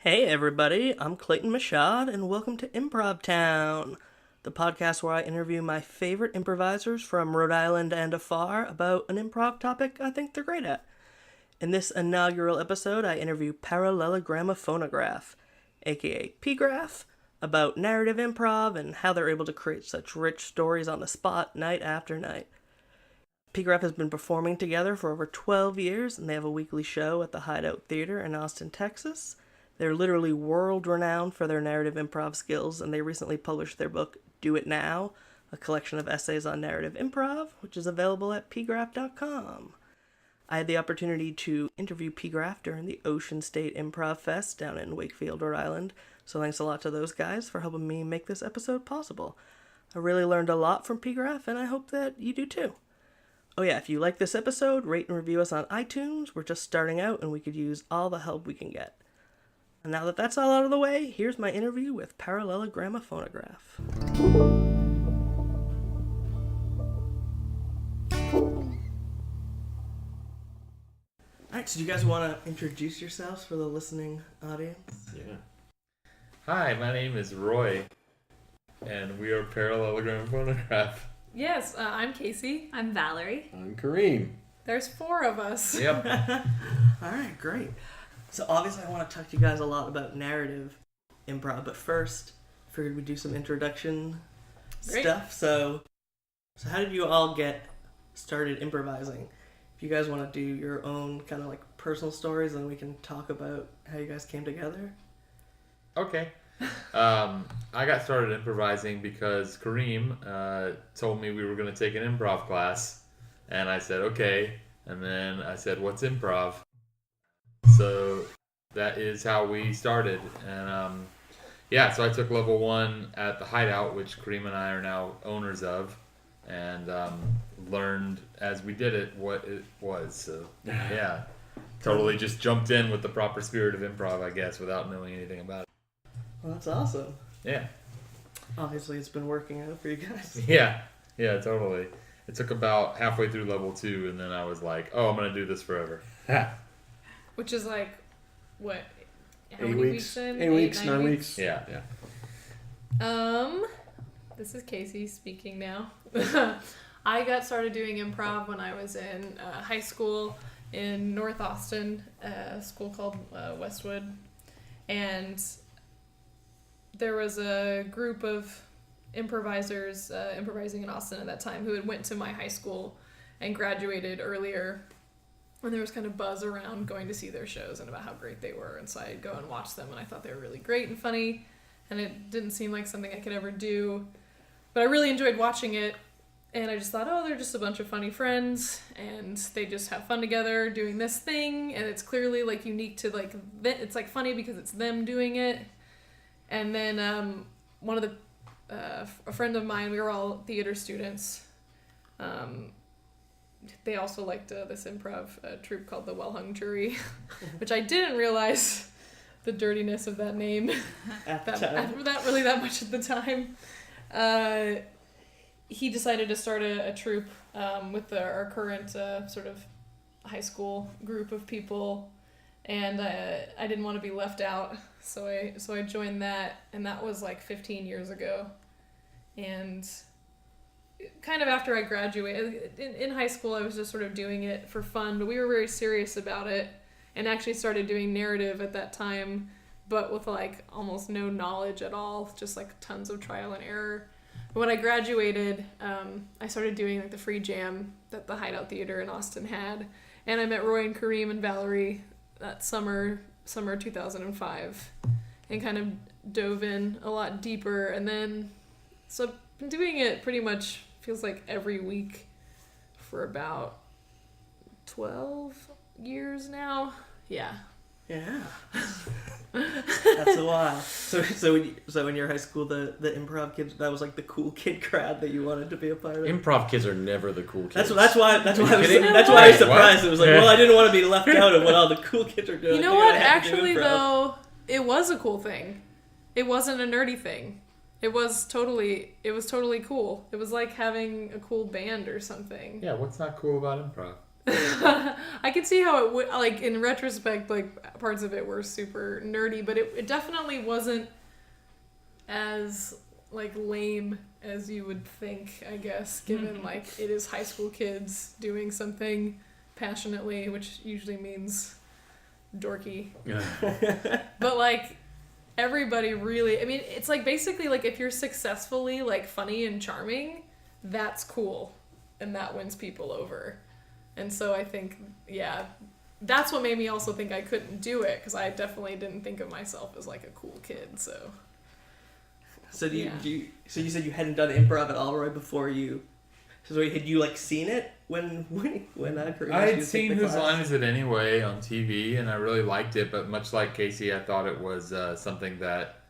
Hey everybody, I'm Clayton Mashad, and welcome to Improv Town, the podcast where I interview my favorite improvisers from Rhode Island and afar about an improv topic I think they're great at. In this inaugural episode, I interview Parellelogramophonograph, aka PGraph, about narrative improv and how they're able to create such rich stories on the spot night after night. PGraph has been performing together for over 12 years, and they have a weekly show at the Hideout Theater in Austin, Texas. They're literally world-renowned for their narrative improv skills, and they recently published their book, Do It Now, a collection of essays on narrative improv, which is available at pgraph.com. I had the opportunity to interview PGraph during the Ocean State Improv Fest down in Wakefield, Rhode Island, so thanks a lot to those guys for helping me make this episode possible. I really learned a lot from PGraph, and I hope that you do too. Oh yeah, if you like this episode, rate and review us on iTunes. We're just starting out, and we could use all the help we can get. And now that that's all out of the way, here's my interview with Parellelogramophonograph. Alright, so do you guys want to introduce yourselves for the listening audience? Yeah. Hi, my name is Roy, and we are Parellelogramophonograph. Yes, I'm Casey. I'm Valerie. I'm Kareem. There's 4 of us. Yep. Alright, great. So obviously I want to talk to you guys a lot about narrative improv, but first, I figured we'd do some introduction stuff. So how did you all get started improvising? If you guys want to do your own kind of like personal stories, then we can talk about how you guys came together. Okay. I got started improvising because Kareem told me we were going to take an improv class, and I said, okay. And then I said, what's improv? So that is how we started. And so I took level 1 at the Hideout, which Kareem and I are now owners of, and learned as we did it what it was. So yeah, totally just jumped in with the proper spirit of improv, I guess, without knowing anything about it. Well, that's awesome. Yeah. Obviously it's been working out for you guys. Yeah, totally. It took about halfway through level 2, and then I was like, oh, I'm going to do this forever. Which is like, what? How 8 many weeks. in? 8 weeks, 9 weeks. Yeah. This is Casey speaking now. I got started doing improv when I was in high school in North Austin, a school called Westwood. And there was a group of improvisers improvising in Austin at that time who had went to my high school and graduated earlier. And there was kind of buzz around going to see their shows and about how great they were. And so I'd go and watch them, and I thought they were really great and funny. And it didn't seem like something I could ever do. But I really enjoyed watching it. And I just thought, oh, they're just a bunch of funny friends. And they just have fun together doing this thing. And it's clearly like unique to like, it's like funny because it's them doing it. And then a friend of mine, we were all theater students. They also liked this improv troupe called the Well Hung Jury, which I didn't realize the dirtiness of that name that much at the time. He decided to start a troupe with our current sort of high school group of people, and I didn't want to be left out, so I joined that, and that was like 15 years ago, and kind of after I graduated, in high school I was just sort of doing it for fun, but we were very serious about it, and actually started doing narrative at that time, but with like almost no knowledge at all, just like tons of trial and error. But when I graduated, I started doing like the free jam that the Hideout Theater in Austin had, and I met Roy and Kareem and Valerie that summer 2005, and kind of dove in a lot deeper, and then so I've been doing it pretty much feels like every week for about 12 years now. Yeah. That's a while. So in your high school, the improv kids, that was like the cool kid crowd that you wanted to be a part of. Improv kids are never the cool kids. That's why I was surprised. It was like, well, I didn't want to be left out of what all the cool kids are doing. You know what? Actually, though, it was a cool thing. It wasn't a nerdy thing. It was totally cool. It was like having a cool band or something. Yeah, what's not cool about improv? I could see how it would, like, in retrospect, like, parts of it were super nerdy, but it definitely wasn't as, like, lame as you would think, I guess, given, like, it is high school kids doing something passionately, which usually means dorky. But, like, everybody really, I mean, it's, like, basically, like, if you're successfully, like, funny and charming, that's cool, and that wins people over. And so I think, yeah, that's what made me also think I couldn't do it, because I definitely didn't think of myself as, like, a cool kid, so... So so you said you hadn't done improv at all right before you... So had you, like, seen it when Kareem I had was seen taking the Whose class? Line Is It Anyway on TV, and I really liked it, but much like Casey, I thought it was something that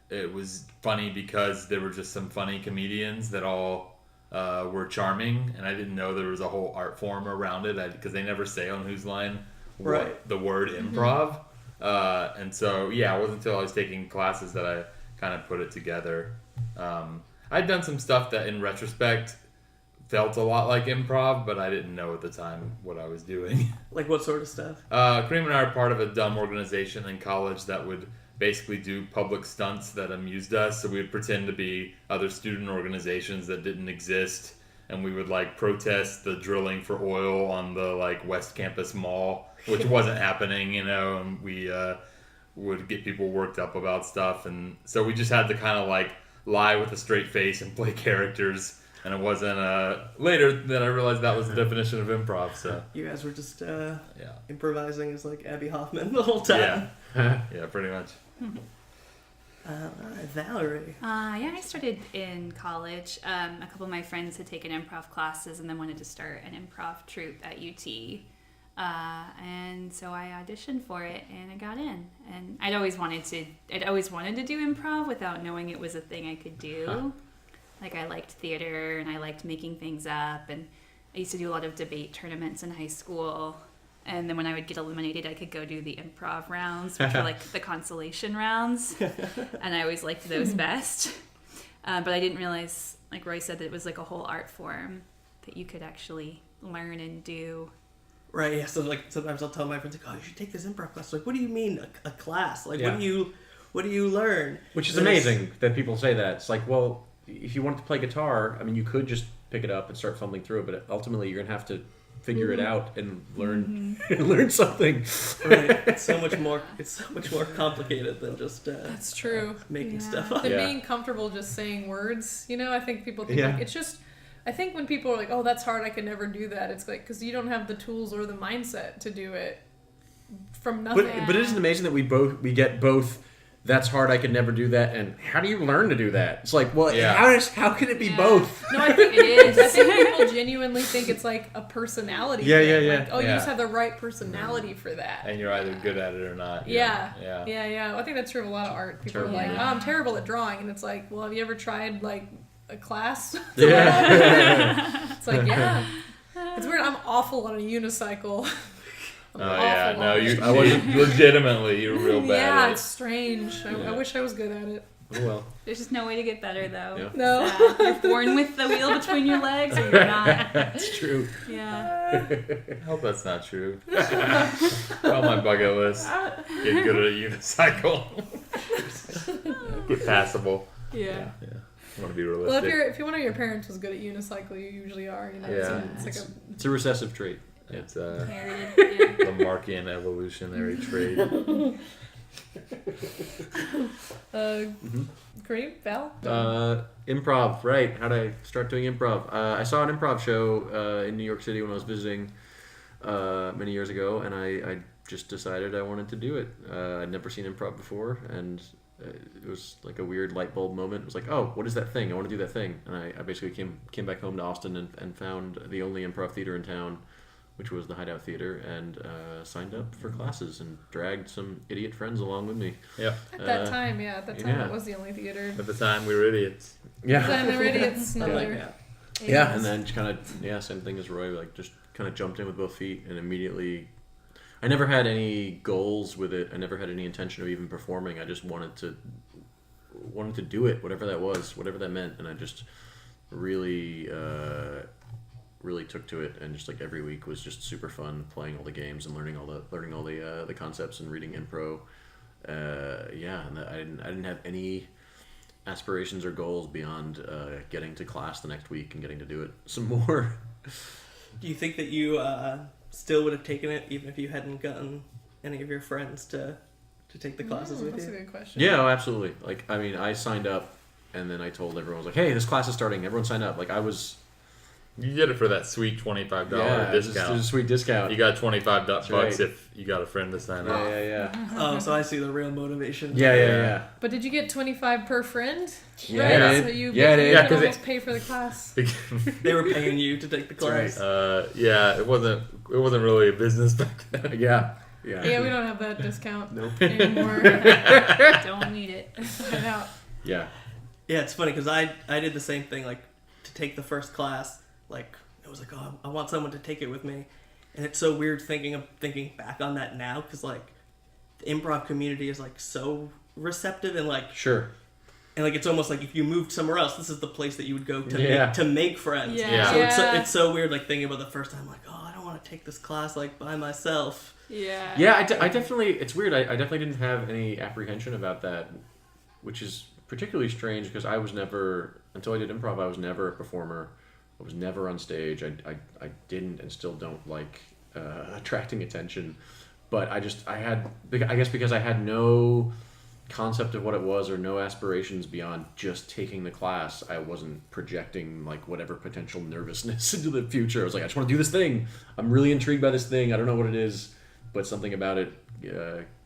it was funny because there were just some funny comedians that all were charming, and I didn't know there was a whole art form around it, because they never say on Whose Line the word improv. And so, yeah, it wasn't until I was taking classes that I kind of put it together. I'd done some stuff that, in retrospect, felt a lot like improv, but I didn't know at the time what I was doing. Like what sort of stuff? Kareem and I are part of a dumb organization in college that would basically do public stunts that amused us. So we would pretend to be other student organizations that didn't exist, and we would, like, protest the drilling for oil on the, like, West Campus Mall, which wasn't happening, and we would get people worked up about stuff. And so we just had to kind of, like, lie with a straight face and play characters. And it wasn't later that I realized that was the definition of improv. So You guys were just improvising as, like, Abby Hoffman the whole time. Yeah, pretty much. Valerie. Yeah, I started in college. A couple of my friends had taken improv classes and then wanted to start an improv troupe at UT. And so I auditioned for it and I got in. And I'd always wanted to do improv without knowing it was a thing I could do. Like, I liked theater and I liked making things up, and I used to do a lot of debate tournaments in high school. And then when I would get eliminated, I could go do the improv rounds, which were like the consolation rounds. And I always liked those best. But I didn't realize, like Roy said, that it was like a whole art form that you could actually learn and do. Right, yeah. So, like, sometimes I'll tell my friends, like, oh, you should take this improv class. Like, what do you mean a class? Like, what do you learn? Which is amazing that people say that. It's like, well, if you wanted to play guitar, I mean, you could just pick it up and start fumbling through it, but ultimately you're going to have to figure it out and learn learn something. Right. It's so much more complicated than just That's true. making stuff up. Than being comfortable just saying words. You know, I think people think, like, it's just... I think when people are like, oh, that's hard, I could never do that, it's like, because you don't have the tools or the mindset to do it from nothing. But isn't it amazing that we get both, that's hard, I could never do that, and how do you learn to do that? It's like, well, how can it be both? No, I think it is. I think people genuinely think it's like a personality thing. Like, oh, you just have the right personality for that. And you're either good at it or not. Yeah. I think that's true of a lot of art. People are like, oh, I'm terrible at drawing. And it's like, well, have you ever tried, like, a class? It's like, it's weird. I'm awful on a unicycle. I wasn't legitimately. You're real bad. Yeah, it's strange. I wish I was good at it. Oh well. There's just no way to get better, though. Yeah. No. You're born with the wheel between your legs, or you're not. That's true. Yeah. I hope that's not true. On my bucket list, get good at a unicycle. Get passable. Yeah. I want to be realistic. Well, if one of your parents was good at unicycle, you usually are. You know. It's a recessive trait. It's Inherited, the Markian evolutionary trait. Kareem, Val? Improv, right. How'd I start doing improv? I saw an improv show in New York City when I was visiting many years ago, and I just decided I wanted to do it. I'd never seen improv before, and it was like a weird light bulb moment. It was like, oh, what is that thing? I want to do that thing. And I basically came back home to Austin and found the only improv theater in town, which was the Hideout Theater, and signed up for classes and dragged some idiot friends along with me. Yeah. At that time, that was the only theater. At the time, we were idiots. Yeah. At the time, they were idiots. I like that. Yeah, and then kind of, same thing as Roy, like just kind of jumped in with both feet and immediately... I never had any goals with it. I never had any intention of even performing. I just wanted to do it, whatever that was, whatever that meant, and I just really really took to it, and just like every week was just super fun playing all the games and learning all the concepts and reading impro. And I didn't have any aspirations or goals beyond getting to class the next week and getting to do it some more. Do you think that you still would have taken it even if you hadn't gotten any of your friends to take the classes with That's you? a good question. Yeah, oh, absolutely. Like, I mean, I signed up, and then I told everyone, I was like, hey, this class is starting. Everyone sign up. Like, I was... You get it for that sweet $25 discount. There's a sweet discount. You got $25 right. if you got a friend to sign up. Yeah. Oh, so I see the real motivation. Yeah. But did you get $25 per friend? Yeah, Right? I did. So you Yeah, I did. you Yeah, could 'cause almost pay for the class. They were paying you to take the class. Yeah, it wasn't really a business back then. Yeah. Yeah, we don't have that discount Nope. anymore. Don't need it. Find out. Yeah. Yeah, it's funny because I did the same thing. Like, to take the first class, like, it was like, oh, I want someone to take it with me. And it's so weird thinking back on that now, because, like, the improv community is, like, so receptive and, like... Sure. And, like, it's almost like if you moved somewhere else, this is the place that you would go Yeah. to make friends. Yeah. So it's so weird, like, thinking about the first time, like, oh, I don't want to take this class, like, by myself. Yeah. Yeah, I definitely... It's weird. I definitely didn't have any apprehension about that, which is particularly strange because I was never... Until I did improv, I was never a performer. I was never on stage. I didn't and still don't like attracting attention. But I guess because I had no concept of what it was or no aspirations beyond just taking the class, I wasn't projecting like whatever potential nervousness into the future. I was like, I just want to do this thing. I'm really intrigued by this thing. I don't know what it is, but something about it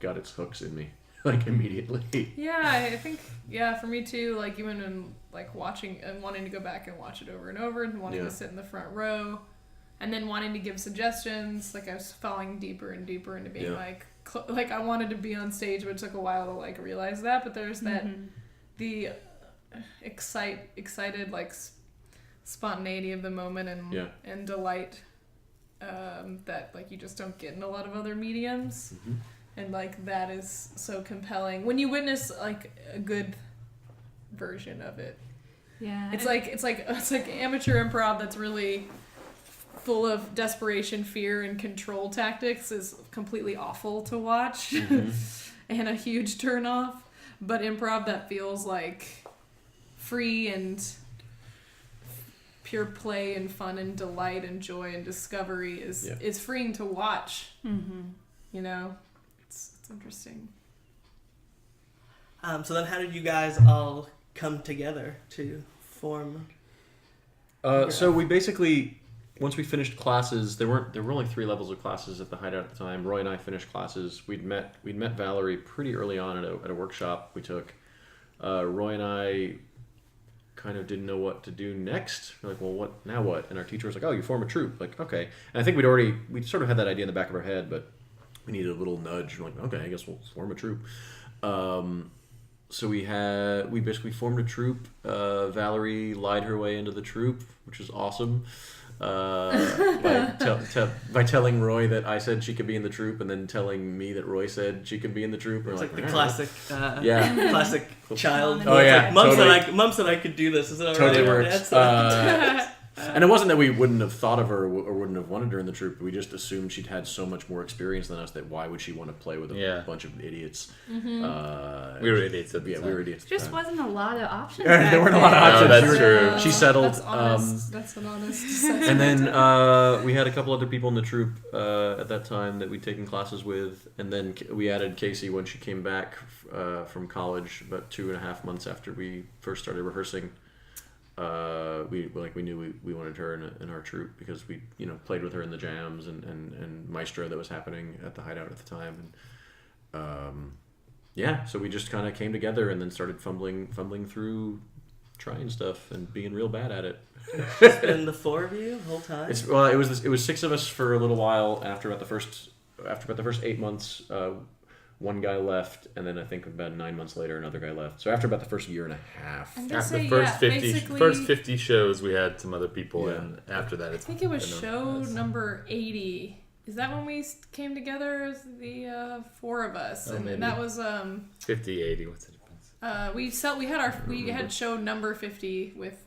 got its hooks in me like immediately. Yeah, I think, for me too, like, even in, like, watching and wanting to go back and watch it over and over and wanting to sit in the front row and then wanting to give suggestions, like, I was falling deeper and deeper into being, like, I wanted to be on stage, but it took a while to, like, realize that, but there's that, the excited, like, spontaneity of the moment and delight that, like, you just don't get in a lot of other mediums. Mm-hmm. And, like, that is so compelling when you witness, like, a good version of it. Yeah. It's like amateur improv that's really full of desperation, fear, and control tactics is completely awful to watch and a huge turnoff. But improv that feels like free and pure play and fun and delight and joy and discovery is freeing to watch. Mm-hmm. You know? It's interesting. So then how did you guys all come together to form? So we basically, once we finished classes, there were only 3 levels of classes at the Hideout at the time. Roy and I finished classes. We'd met Valerie pretty early on at a workshop we took. Roy and I kind of didn't know what to do next. We're like, well, what now? What? And our teacher was like, oh, you form a troupe. Like, okay. And I think we'd sort of had that idea in the back of our head, but we needed a little nudge. We're like, okay, I guess we'll form a troupe. So we basically formed a troupe. Valerie lied her way into the troupe, which is awesome. By telling Roy that I said she could be in the troupe, and then telling me that Roy said she could be in the troupe. It's like the "All right." classic, classic child. Oh yeah, Like, Mom said I could do this. Is it all right? totally Dad works. said- And it wasn't that we wouldn't have thought of her or wouldn't have wanted her in the troupe. We just assumed she'd had so much more experience than us that why would she want to play with a bunch of idiots? We were idiots at the time. We were idiots. Just wasn't a lot of options. There weren't a lot of No, options. that's true. She settled. That's honest. That's an honest assessment. And then we had a couple other people in the troupe at that time that we'd taken classes with, and then we added Casey when she came back from college about 2.5 months after we first started rehearsing. We knew we wanted her in our troupe because we played with her in the jams and Maestro that was happening at the Hideout at the time, and so we just kind of came together and then started fumbling through trying stuff and being real bad at it. It's been the 4 of you the whole time? It was 6 of us for a little while. After about the first 8 months, one guy left, and then I think about 9 months later, another guy left. So after about the first year and a half. After the first 50 shows, we had some other people, and after that, I think it was show number 80. Is that when we came together as the 4 of us? And that was 50, 80. What's the difference? we had show number 50 with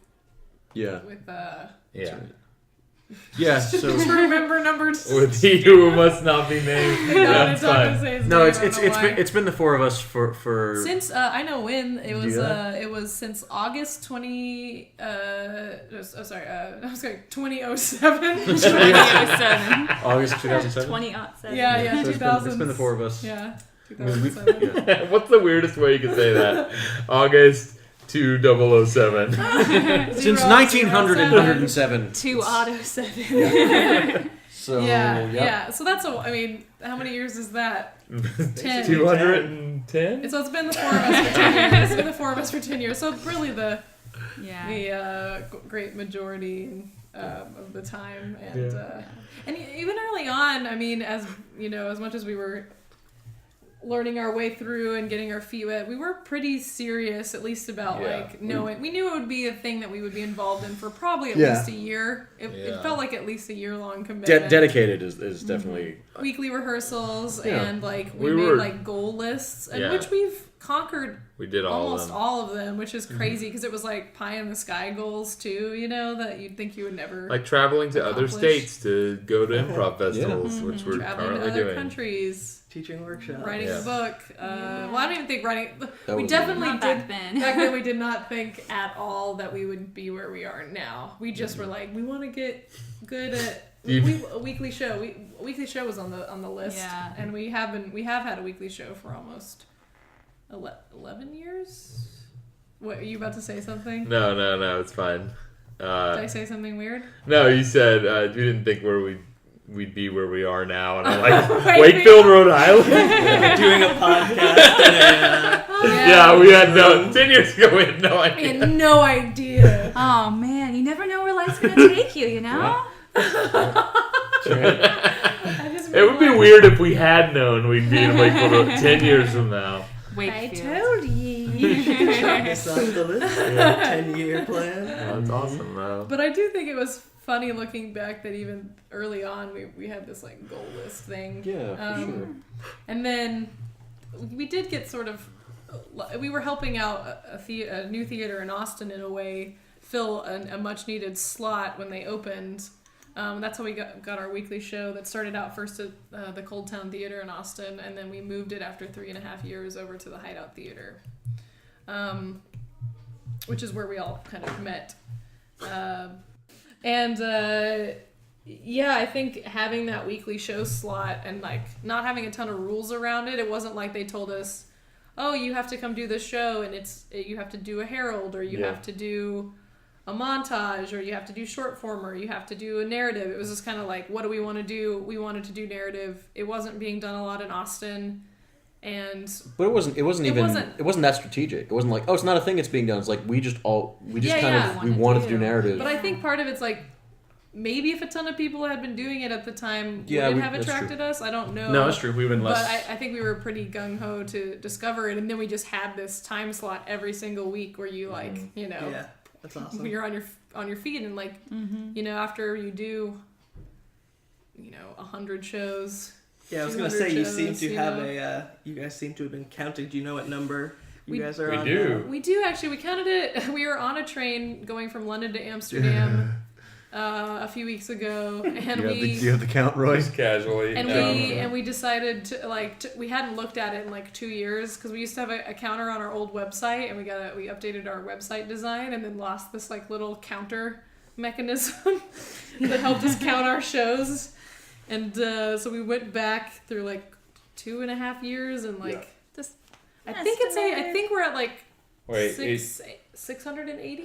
Yeah. with Right. Yeah. So Just remember numbers. With he who must not be named. That's fine. no, it's been the four of us for Since I know when it was Yeah. it was since August 20 I was going 2007. 2007. August 2007. 2007. Yeah, So 2000. It's been the four of us. Yeah, I mean, we- 2007. yeah. What's the weirdest way you could say that? August 2007. Since 1907. 2 auto 7. So Yeah. So that's I mean, how many years is that? 10. 210? So it's been the four of us for 10 years. It's been the four of us for 10 years. So really the great majority of the time, and even early on, I mean, as you know, as much as we were learning our way through and getting our feet wet, we were pretty serious, at least about knowing. We knew it would be a thing that we would be involved in for probably at least a year. It felt like at least a year-long commitment. Dedicated is definitely Weekly rehearsals and we We made were- goal lists, and Yeah. which we've conquered. We did Almost all of them, which is crazy because it was like pie in the sky goals too, that you'd think you would never Like traveling to other accomplish. states to go to improv festivals, which we're traveling to currently other doing. countries, Teaching workshop. writing Yeah. a book. Well, I don't even think writing. That We was definitely Not did back then. back then. We did not think at all that we would be where we are now. We just were like, we want to get good at. A weekly show. A weekly show was on the list, Yeah. and we have had a weekly show for almost 11 years. What, are you about to say something? No, it's fine. Did I say something weird? No, you said we didn't think we'd be where we are now, and I'm like, Wakefield? Wakefield, Rhode Island? Doing a podcast. Yeah, we had 10 years ago, we had no I idea. had no idea. Oh man, you never know where life's gonna take you, you know? I just It would be weird if we had known we'd be in Wakefield 10 years from now. Wakefield. you. Check this off the list. 10-year plan. That's awesome, though. But I do think it was funny looking back that even early on we had this goal list thing. Yeah, for sure. And then we did get we were helping out a new theater in Austin in a way, fill a much needed slot when they opened. That's how we got our weekly show that started out first at the Cold Town Theater in Austin, and then we moved it after 3.5 years over to the Hideout Theater, which is where we all kind of met. I think having that weekly show slot and not having a ton of rules around it, it wasn't like they told us, oh, you have to come do this show and you have to do a herald, or you have to do a montage, or you have to do short form, or you have to do a narrative. It was just kind of like, what do we want to do? We wanted to do narrative. It wasn't being done a lot in Austin, But it wasn't that strategic. It wasn't like, oh, it's not a thing that's being done. It's like we wanted to do narrative. But I think part of it's maybe if a ton of people had been doing it at the time, Yeah, would it have that's attracted true. us? I don't know. No, that's true. We've been less. But I think we were pretty gung-ho to discover it, and then we just had this time slot every single week where you Yeah, that's awesome. you're on your feet, and after you do 100 shows. Yeah, I was gonna 200 say you shows, seem to have know. you guys seem to have been counting. Do you know what number you We- guys are We on? do. now? We do actually. We counted it. We were on a train going from London to Amsterdam a few weeks ago, and you have the count, Roy? Just casually. and we decided to we hadn't looked at it in 2 years because we used to have a counter on our old website, and we updated our website design and then lost this little counter mechanism that helped us count our shows, and so we went back through 2.5 years and Just I think we're at Wait, 680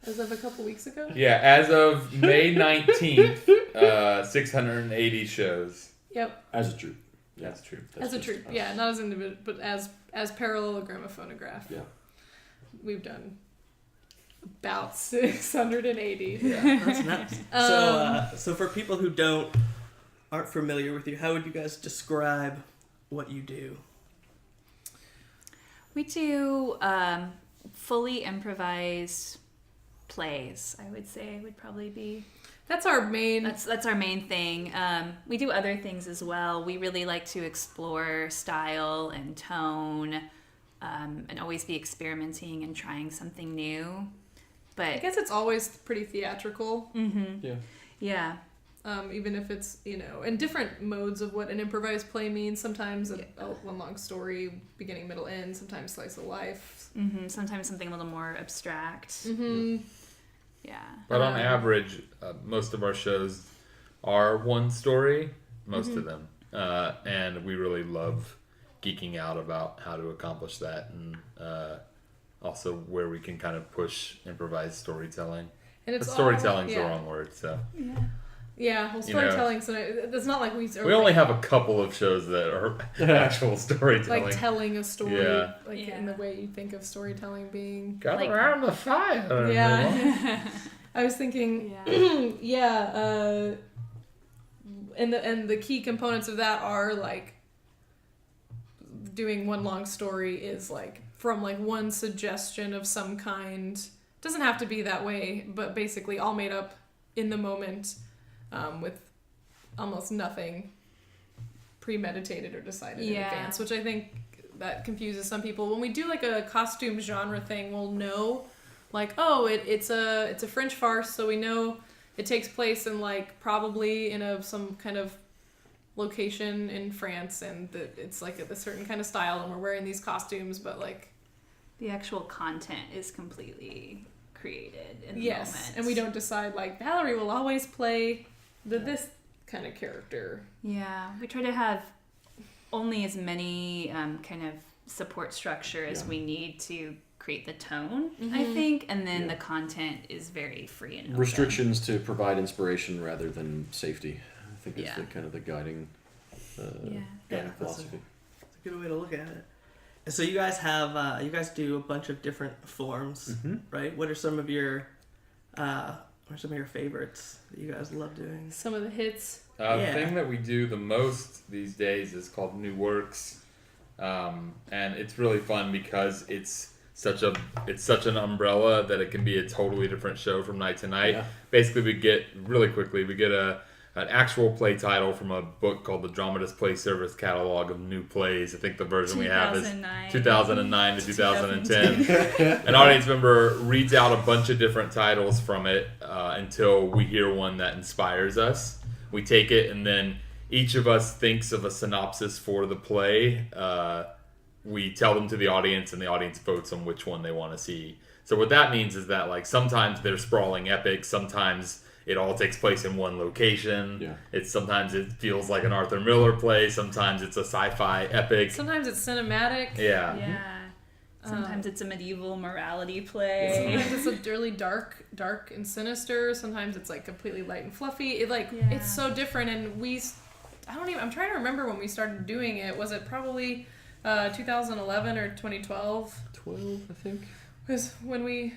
as of a couple weeks ago. yeah, as of May 19th, 680 shows. Yep, As a troupe. That's true. as a troupe. Yeah, not as individual, but as Parellelogramophonograph. Yeah. We've done about 680. Yeah, that's nuts. So for people who aren't familiar with you, how would you guys describe what you do? We do fully improvised plays, I would say would probably be. That's our main. That's our main thing. We do other things as well. We really like to explore style and tone, and always be experimenting and trying something new. But I guess it's always pretty theatrical. mm-hmm. Yeah. Yeah. Even if it's, and different modes of what an improvised play means. Sometimes one long story, beginning, middle, end. Sometimes slice of life. Mm-hmm. Sometimes something a little more abstract. Mm-hmm. Yeah. But on average, most of our shows are one story, most of them. And we really love geeking out about how to accomplish that, and also where we can kind of push improvised storytelling. And But storytelling's the wrong word, so. Yeah, well, storytelling, so it's not like we only have a couple of shows that are actual storytelling. like telling a story, Yeah. in the way you think of storytelling being. Gather around the fire. Yeah. I was thinking, and the key components of that are like doing one long story is like from like one suggestion of some kind. Doesn't have to be that way, but basically all made up in the moment, with almost nothing premeditated or decided in advance, which I think that confuses some people. When we do like a costume genre thing, we'll know like, oh, it's a French farce, so we know it takes place in like probably in some kind of location in France, and it's like a certain kind of style, and we're wearing these costumes, but like the actual content is completely created in the moment. And we don't decide like Valerie will always play this kind of character. Yeah, we try to have only as many kind of support structure as we need to create the tone, I think, and then the content is very free and open. Restrictions to provide inspiration rather than safety, I think is the kind of the guiding philosophy. That's a good way to look at it. And so you guys have you guys do a bunch of different forms, right? What are some of your favorites that you guys love doing? Some of the hits. The thing that we do the most these days is called New Works, and it's really fun because it's such an umbrella that it can be a totally different show from night to night. Yeah. Basically, we get an actual play title from a book called the Dramatist Play Service Catalog of New Plays. I think the version we have is 2009 to 2010. An audience member reads out a bunch of different titles from it until we hear one that inspires us. We take it, and then each of us thinks of a synopsis for the play. We tell them to the audience, and the audience votes on which one they want to see. So what that means is that like sometimes they're sprawling epics, sometimes it all takes place in one location. Yeah. Sometimes it feels like an Arthur Miller play, sometimes it's a sci-fi epic. Sometimes it's cinematic. Yeah. Yeah. Sometimes it's a medieval morality play. Sometimes it's a really dark and sinister. Sometimes it's like completely light and fluffy. It's so different, and I'm trying to remember when we started doing it. Was it probably 2011 or 2012? 12, I think. Was when we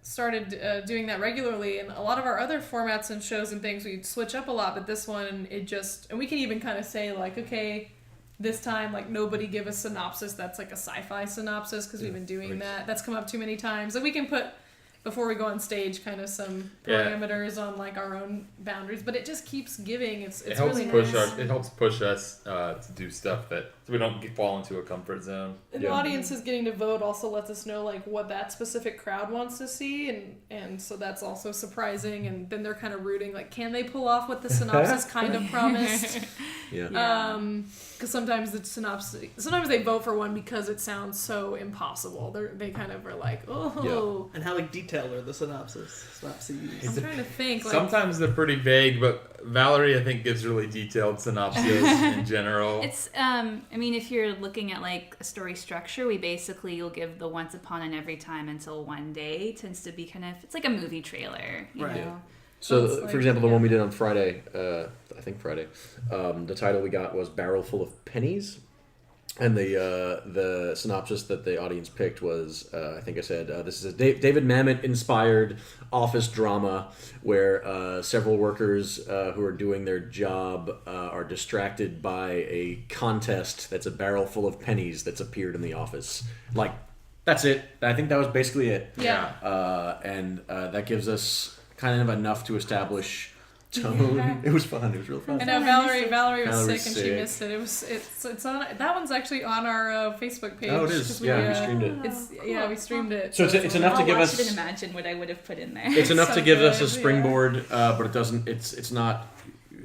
started doing that regularly, and a lot of our other formats and shows and things we'd switch up a lot, but this one and we can even kind of say like, okay, this time like nobody give a synopsis that's like a sci-fi synopsis, because we've been doing that. That's come up too many times. And we can put, before we go on stage, kind of some parameters on like our own boundaries, but it just keeps giving. It helps really push nice. it helps push us to do stuff so we don't fall into a comfort zone. And the audience is getting to vote also lets us know like what that specific crowd wants to see, and so that's also surprising. And then they're kind of rooting like, can they pull off what the synopsis kind of promised? Because sometimes they vote for one because it sounds so impossible. They kind of are like, oh. And how like detailed are the synopses? I'm trying to think. Like, sometimes they're pretty vague, but Valerie, I think, gives really detailed synopses in general. It's, if you're looking at like a story structure, you'll give the once upon and every time until one day tends to be it's like a movie trailer, you know? Yeah. So, for example, the one we did on Friday, I think Friday, the title we got was Barrel Full of Pennies. And the synopsis that the audience picked was, I think I said, this is a David Mamet-inspired office drama where several workers who are doing their job are distracted by a contest that's a barrel full of pennies that's appeared in the office. Like, that's it. I think that was basically it. Yeah. And that gives us kind of enough to establish tone. Yeah. It was fun. It was real fun. I know Valerie was Valerie's sick and she missed it. It's on that one's actually on our Facebook page. Oh, it is. 'cause we streamed it. We streamed it. So it's enough to I'll give watch us. it and imagine what I would have put in there. It's enough So to give us a good, springboard, but it doesn't. It's not.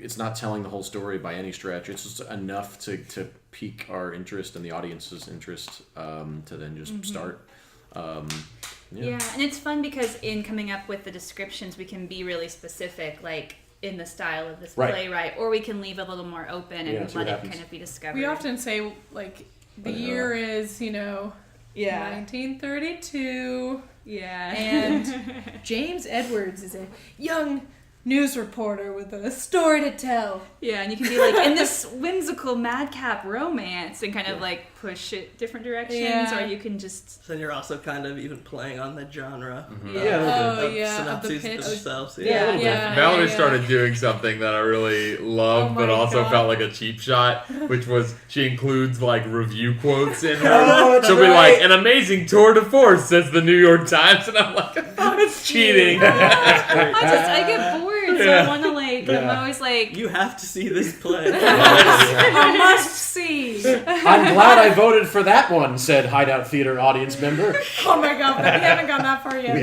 It's not telling the whole story by any stretch. It's just enough to pique our interest and the audience's interest to then just start. Yeah, and it's fun because in coming up with the descriptions, we can be really specific, like in the style of this playwright, or we can leave a little more open and let it kind of be discovered. We often say like the year is 1932. Yeah. And James Edwards is a young news reporter with a story to tell. Yeah, and you can be like in this whimsical madcap romance and kind of like push it different directions, or you can just. So then you're also kind of even playing on the genre. Of the synopses pitch. themselves. Valerie started doing something that I really loved, but also felt like a cheap shot, which was she includes like review quotes in her. She'll be like, "An amazing tour de force," says the New York Times, and I'm like, "It's cheating." I get bored, so I want to like. I'm always like. You have to see this play. A must see. I'm glad I voted for that one," said Hideout Theater audience member. Oh my god, but we haven't gone that far yet.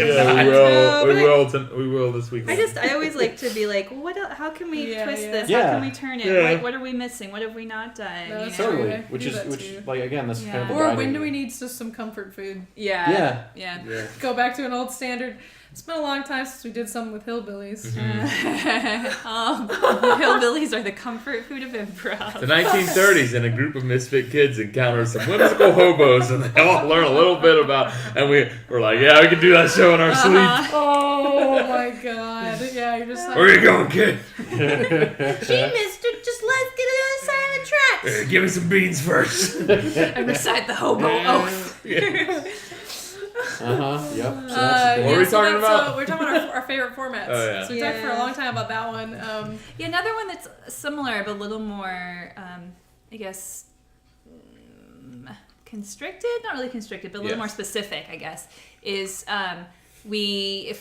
We will this week. I always like to be like, what? How can we twist this? Yeah. How can we turn it? Yeah. What are we missing? What have we not done? No, you that's know? Totally, true. which Do is that too. like again, that's kind of the Or guiding- when do we need just some comfort food? Yeah. Go back to an old standard. It's been a long time since we did something with hillbillies. Hillbillies are the comfort food of improv. The 1930s, and a group of misfit kids encounter some whimsical hobos, and they all learn a little bit about. And we're like, "Yeah, we can do that show in our sleep." Oh my god. Yeah, you're just like. Where are you going, kid? Gee, mister, just let's get to the other side of the tracks. Give me some beans first. And recite the hobo oath. Yep. So What were we talking about? We're talking about our favorite formats. Oh, yeah. So we talked for a long time about that one. Yeah, another one that's similar but a little more, I guess, constricted. Not really constricted, but a little more specific, I guess. Is we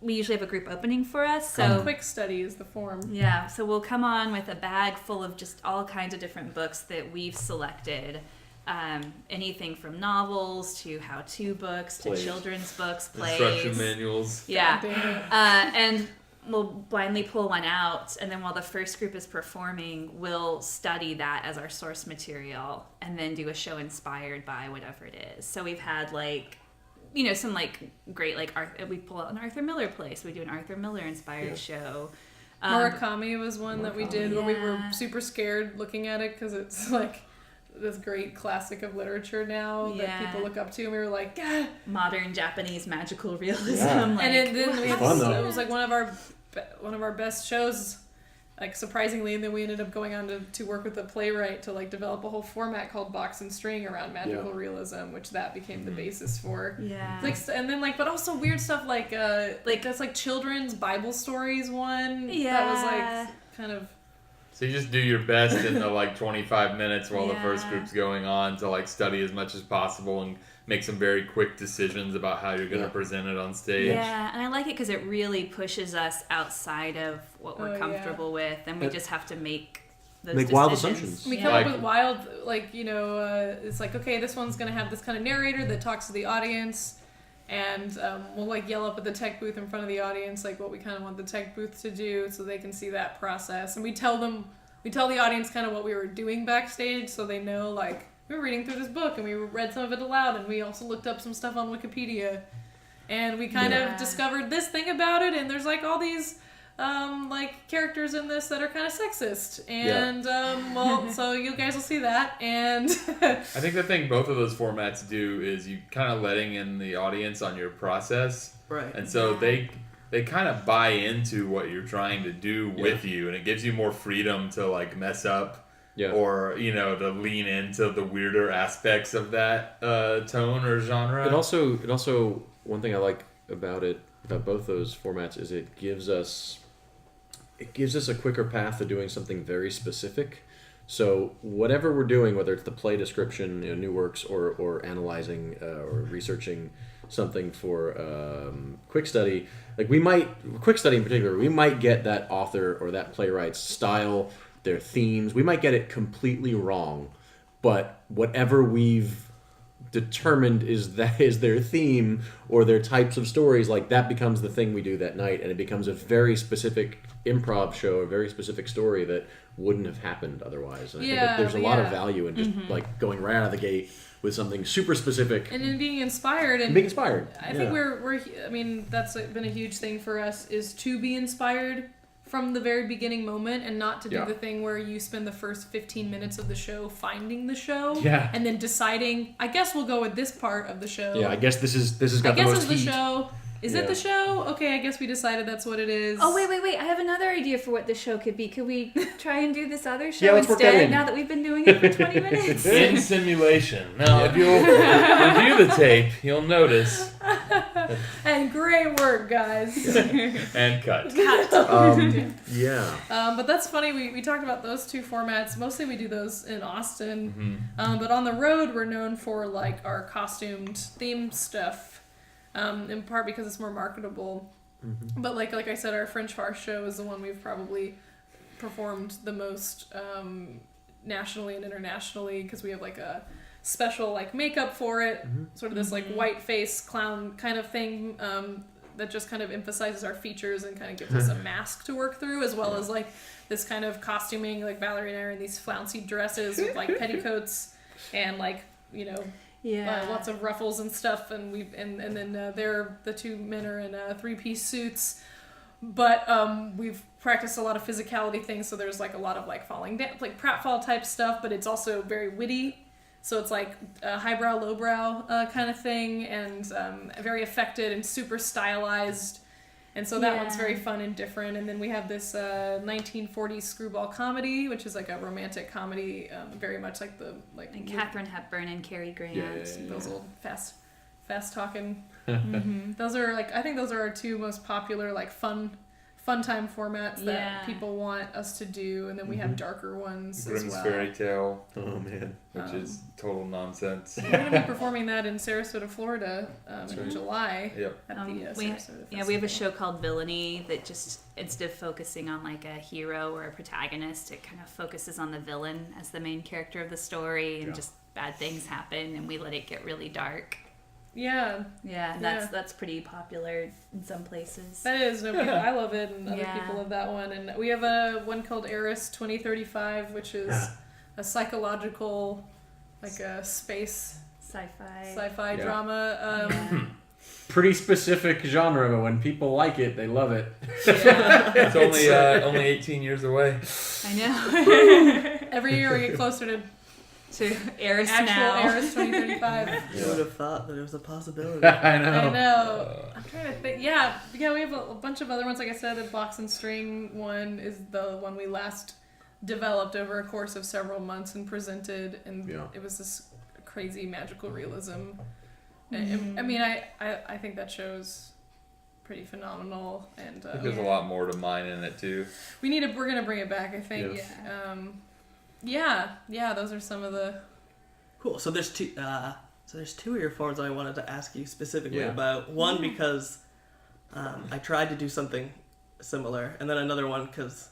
usually have a group opening for us. So quick study is the form. Yeah, so we'll come on with a bag full of just all kinds of different books that we've selected. Anything from novels to how-to books to children's books, plays. Instruction manuals. Yeah. Damn it. And we'll blindly pull one out, and then while the first group is performing, we'll study that as our source material and then do a show inspired by whatever it is. So we've had some great we pull out an Arthur Miller play, so we do an Arthur Miller inspired show. Murakami was one that we did where we were super scared looking at it because it's like this great classic of literature now that people look up to, and we were like, "God." Modern Japanese magical realism. Yeah. And then though. it was like one of our best shows, like surprisingly. And then we ended up going on to work with a playwright to like develop a whole format called Box and String around magical realism, which that became the basis for. Yeah. And then but also weird stuff like that's like children's Bible stories one. Yeah. That was like kind of. So you just do your best in the 25 minutes while the first group's going on to study as much as possible and make some very quick decisions about how you're going to present it on stage. Yeah, and I like it because it really pushes us outside of what we're comfortable with, and we just have to make those decisions. wild assumptions. We come up with wild, it's like, okay, this one's going to have this kind of narrator that talks to the audience, and we'll yell up at the tech booth in front of the audience what we kind of want the tech booth to do so they can see that process. And we tell the audience kind of what we were doing backstage so they know we were reading through this book and we read some of it aloud, and we also looked up some stuff on Wikipedia, and we kind of discovered this thing about it, and there's all these characters in this that are kind of sexist, and so you guys will see that. And I think the thing both of those formats do is you kind of letting in the audience on your process, right? And so they kind of buy into what you're trying to do with you, and it gives you more freedom to mess up, or to lean into the weirder aspects of that tone or genre. It also one thing I like about both those formats is it gives us a quicker path to doing something very specific. So whatever we're doing, whether it's the play description, new works, or analyzing or researching something for quick study, like quick study in particular, we might get that author or that playwright's style, their themes, we might get it completely wrong, but whatever we've determined is their theme or their types of stories, like that becomes the thing we do that night, and it becomes a very specific improv show, a very specific story that wouldn't have happened otherwise. And I think that there's a lot of value in just like going right out of the gate with something super specific and in being inspired. And being inspired. I think we're I mean, that's been a huge thing for us, is to be inspired from the very beginning moment, and not to do the thing where you spend the first 15 minutes of the show finding the show, and then deciding, I guess we'll go with this part of the show. Yeah, I guess this has got the most heat. The show. Is it the show? Okay, I guess we decided that's what it is. Oh, wait. I have another idea for what the show could be. Could we try and do this other show let's work that instead, in. now that we've been doing it for 20 minutes? In simulation. Now, if you'll review the tape, you'll notice. And great work, guys. And cut. Yeah. But that's funny. We talked about those two formats. Mostly we do those in Austin. But on the road, we're known for like our costumed theme stuff. In part because it's more marketable. But like I said, our French farce show is the one we've probably performed the most nationally and internationally, because we have like a special like makeup for it, sort of this like white face clown kind of thing that just kind of emphasizes our features and kind of gives us a mask to work through, as well as like this kind of costuming, like Valerie and I are in these flouncy dresses with like petticoats and like, you know, lots of ruffles and stuff, and then the two men are in 3-piece suits, but we've practiced a lot of physicality things, so there's like a lot of like falling down, like pratfall type stuff, but it's also very witty, so it's like a highbrow lowbrow kind of thing, and very affected and super stylized. And so that one's very fun and different. And then we have this 1940s screwball comedy, which is like a romantic comedy, very much like the and Katharine Hepburn and Cary Grant. Those old fast talking. Those are like, I think those are our two most popular like fun time formats that people want us to do. And then we have darker ones as Grimm's well. Fairy Tale. Oh man, which is total nonsense. We're going to be performing that in Sarasota, Florida in July. Yep. At the Sarasota Festival. Yeah, we have a show called Villainy that just, instead of focusing on like a hero or a protagonist, it kind of focuses on the villain as the main character of the story, and just bad things happen and we let it get really dark. Yeah, that's pretty popular in some places. That is. No, I love it, and other people love that one. And we have a one called Eris 2035, which is a psychological, like a space sci-fi drama. Pretty specific genre, but when people like it, they love it. It's only 18 years away. I know. Every year we get closer to Eris actual now. Eris 2035. You would have thought that it was a possibility. I know. I'm trying to think. Yeah, we have a bunch of other ones. Like I said, the box and string one is the one we last developed over a course of several months and presented, and it was this crazy magical realism. I mean, I think that show's pretty phenomenal, and I think there's a lot more to mine in it too. we're gonna bring it back, I think. Those are some of the Cool. So there's two. There's two of your forms I wanted to ask you specifically about. One because I tried to do something similar, and then another one because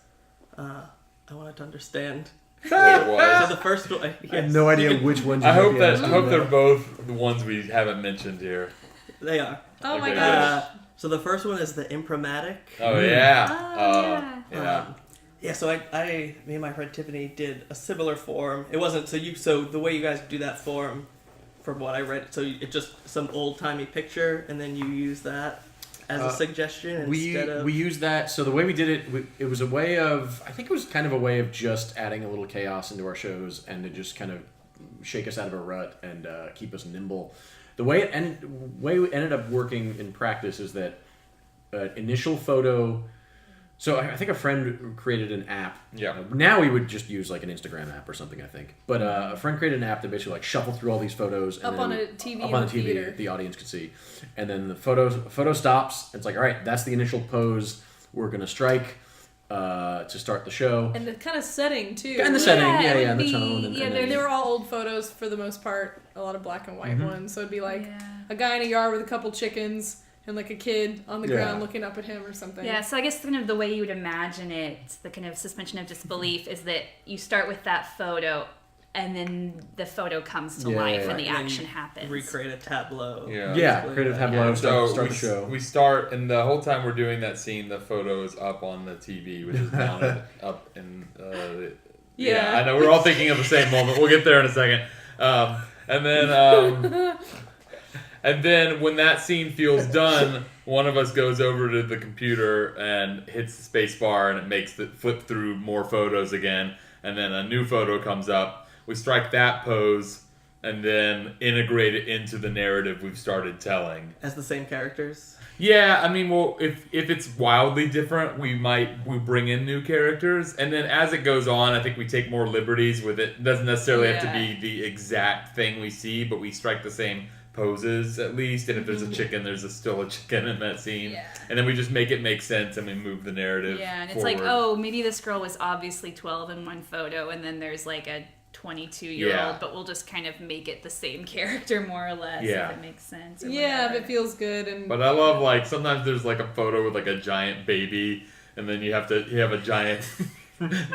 I wanted to understand. It was. So the first one, I have no idea which ones. I hope they're both the ones we haven't mentioned here. They are. Oh my Okay, gosh. So the first one is the imprimatic. Oh yeah. Yeah, so me and my friend Tiffany did a similar form. It wasn't so the way you guys do that form, from what I read, so it's just some old timey picture, and then you use that as a suggestion instead of. We used that. So the way we did it, it was a way of. I think it was kind of a way of just adding a little chaos into our shows and to just kind of shake us out of a rut and keep us nimble. The way it ended up working in practice is that initial photo. So I think a friend created an app. Yeah. Now we would just use like an Instagram app or something, I think. But a friend created an app that basically like shuffled through all these photos. And Up then on a TV Up in on the the TV theater. the audience could see. And then the photo stops. It's like, all right, that's the initial pose we're going to strike. to start the show. And the kind of setting too. And the setting, it would and the be- tone. They were all old photos for the most part. A lot of black and white ones. So it'd be like Yeah. a guy in a yard with a couple chickens and like a kid on the ground looking up at him or something. Yeah, so I guess kind of the way you would imagine it, the kind of suspension of disbelief, is that you start with that photo, and then the photo comes to life, and the And then action you happens. Recreate a tableau. Yeah. Yeah, creative tableau, So start the show. we start, and the whole time we're doing that scene, the photo is up on the TV, which is mounted up in. I know we're all thinking of the same moment. We'll get there in a second. And then when that scene feels done, one of us goes over to the computer and hits the space bar, and it makes it flip through more photos again. And then a new photo comes up. We strike that pose and then integrate it into the narrative we've started telling. As the same characters. Yeah, I mean, well, if it's wildly different, we bring in new characters, and then as it goes on, I think we take more liberties with it. It doesn't necessarily have to be the exact thing we see, but we strike the same poses at least, and if there's a chicken, there's still a chicken in that scene. Yeah. And then we just make it make sense, and we move the narrative Yeah, and it's forward. like, oh, maybe this girl was obviously 12 in one photo, and then there's like a 22-year-old, but we'll just kind of make it the same character more or less, if it makes sense. Or Yeah, if whatever. it feels good. But I love, like, sometimes there's like a photo with like a giant baby, and then you have a giant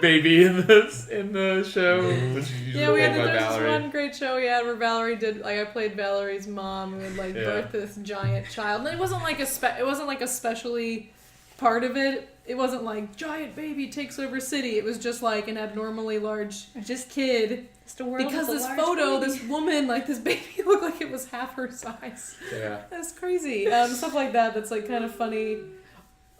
baby in the show, which is usually Yeah, played by there's this Valerie. one great show we had where Valerie did, like, I played Valerie's mom who would birth this giant child, and it wasn't like a specially part of it. It wasn't like giant baby takes over city. It was just like an abnormally large kid. Just a world Because with a this large photo, baby. this woman, like this baby looked like it was half her size. Yeah. That's crazy. Stuff like that. That's like kind of funny.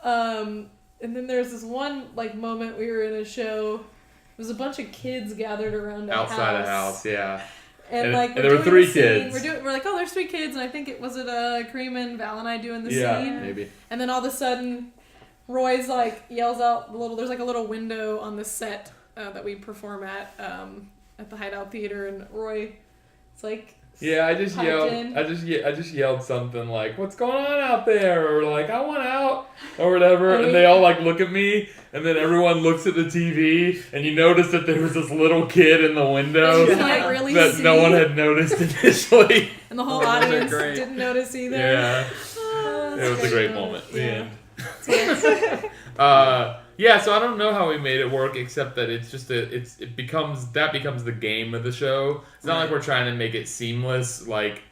And then there's this one like moment we were in a show. It was a bunch of kids gathered around a Outside a house, yeah. And like and we're there were doing 3 the scene. kids. We're like, oh, there's 3 kids, and I think it was Kareem and Val and I doing the Yeah, scene. maybe. And then all of a sudden, Roy's like yells out there's like a little window on the set that we perform at the Hideout Theater, and Roy, it's like. Yeah, I just yelled something like, "What's going on out there?" or like, "I want out," or whatever, and they all like look at me, and then everyone looks at the TV, and you notice that there was this little kid in the window You can't really that see. no one had noticed initially. And the whole Oh, those are audience great. didn't notice either. Yeah, Oh, it that's was a great moment. The Yeah. end. Yeah, so I don't know how we made it work, except that it's just it becomes the game of the show. It's not like we're trying to make it seamless. Like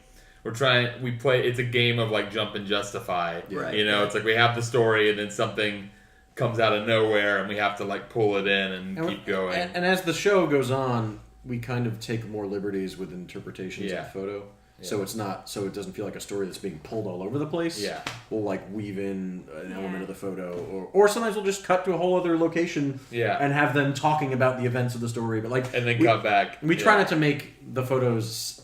we play. It's a game of like jump and justify. Right. You know, it's like we have the story, and then something comes out of nowhere, and we have to like pull it in and keep going. And as the show goes on, we kind of take more liberties with interpretations of the photo. So it's not, so it doesn't feel like a story that's being pulled all over the place. Yeah. We'll like weave in an element of the photo, or sometimes we'll just cut to a whole other location. Yeah. And have them talking about the events of the story, but like, And then cut back. We try not to make the photos.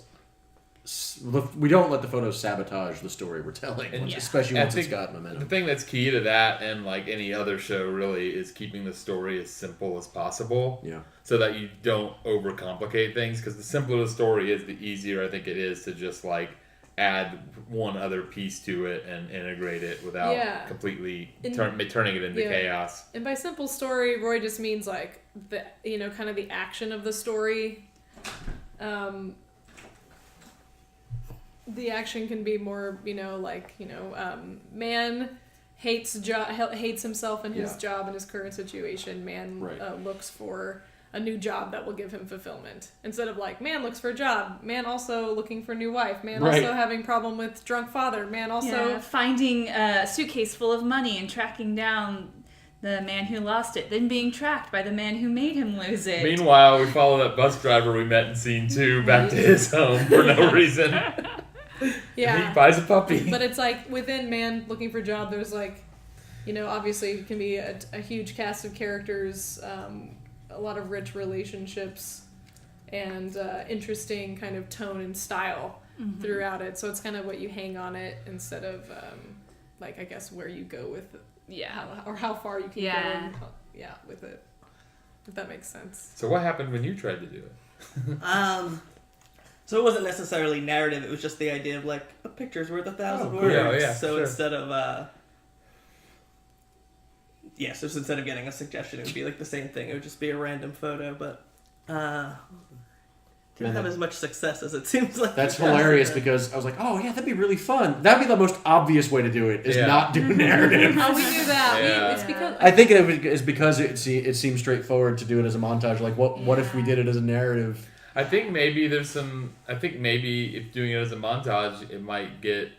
We don't let the photos sabotage the story we're telling, especially once it's got momentum. The thing that's key to that, and like any other show really, is keeping the story as simple as possible. Yeah. So that you don't overcomplicate things, because the simpler the story is, the easier I think it is to just like add one other piece to it and integrate it without completely turning it into chaos. And by simple story, Roy just means like the kind of the action of the story. The action can be more, man hates himself and his job and his current situation. Man looks for a new job that will give him fulfillment. Instead of like, man looks for a job, man also looking for a new wife, man also having problem with drunk father, man also finding a suitcase full of money and tracking down the man who lost it, then being tracked by the man who made him lose it. Meanwhile, we follow that bus driver we met in scene 2 back to his home for no reason. Yeah. And he buys a puppy. But it's like within man looking for a job, there's like, obviously it can be a huge cast of characters, a lot of rich relationships, and interesting kind of tone and style throughout it. So it's kind of what you hang on it instead of like, I guess, where you go with or how far you can go with it. If that makes sense. So what happened when you tried to do it? So it wasn't necessarily narrative, it was just the idea of like, a picture's worth 1,000 words. Yeah, so sure. instead of Yes, just instead of getting a suggestion, it would be like the same thing. It would just be a random photo, but didn't have as much success as it seems like. That's hilarious because I was like, oh yeah, that'd be really fun. That'd be the most obvious way to do it, is not do narrative. How we do that? Yeah. It's because I think it's because it seems straightforward to do it as a montage. Like, what if we did it as a narrative? I think maybe if doing it as a montage, it might get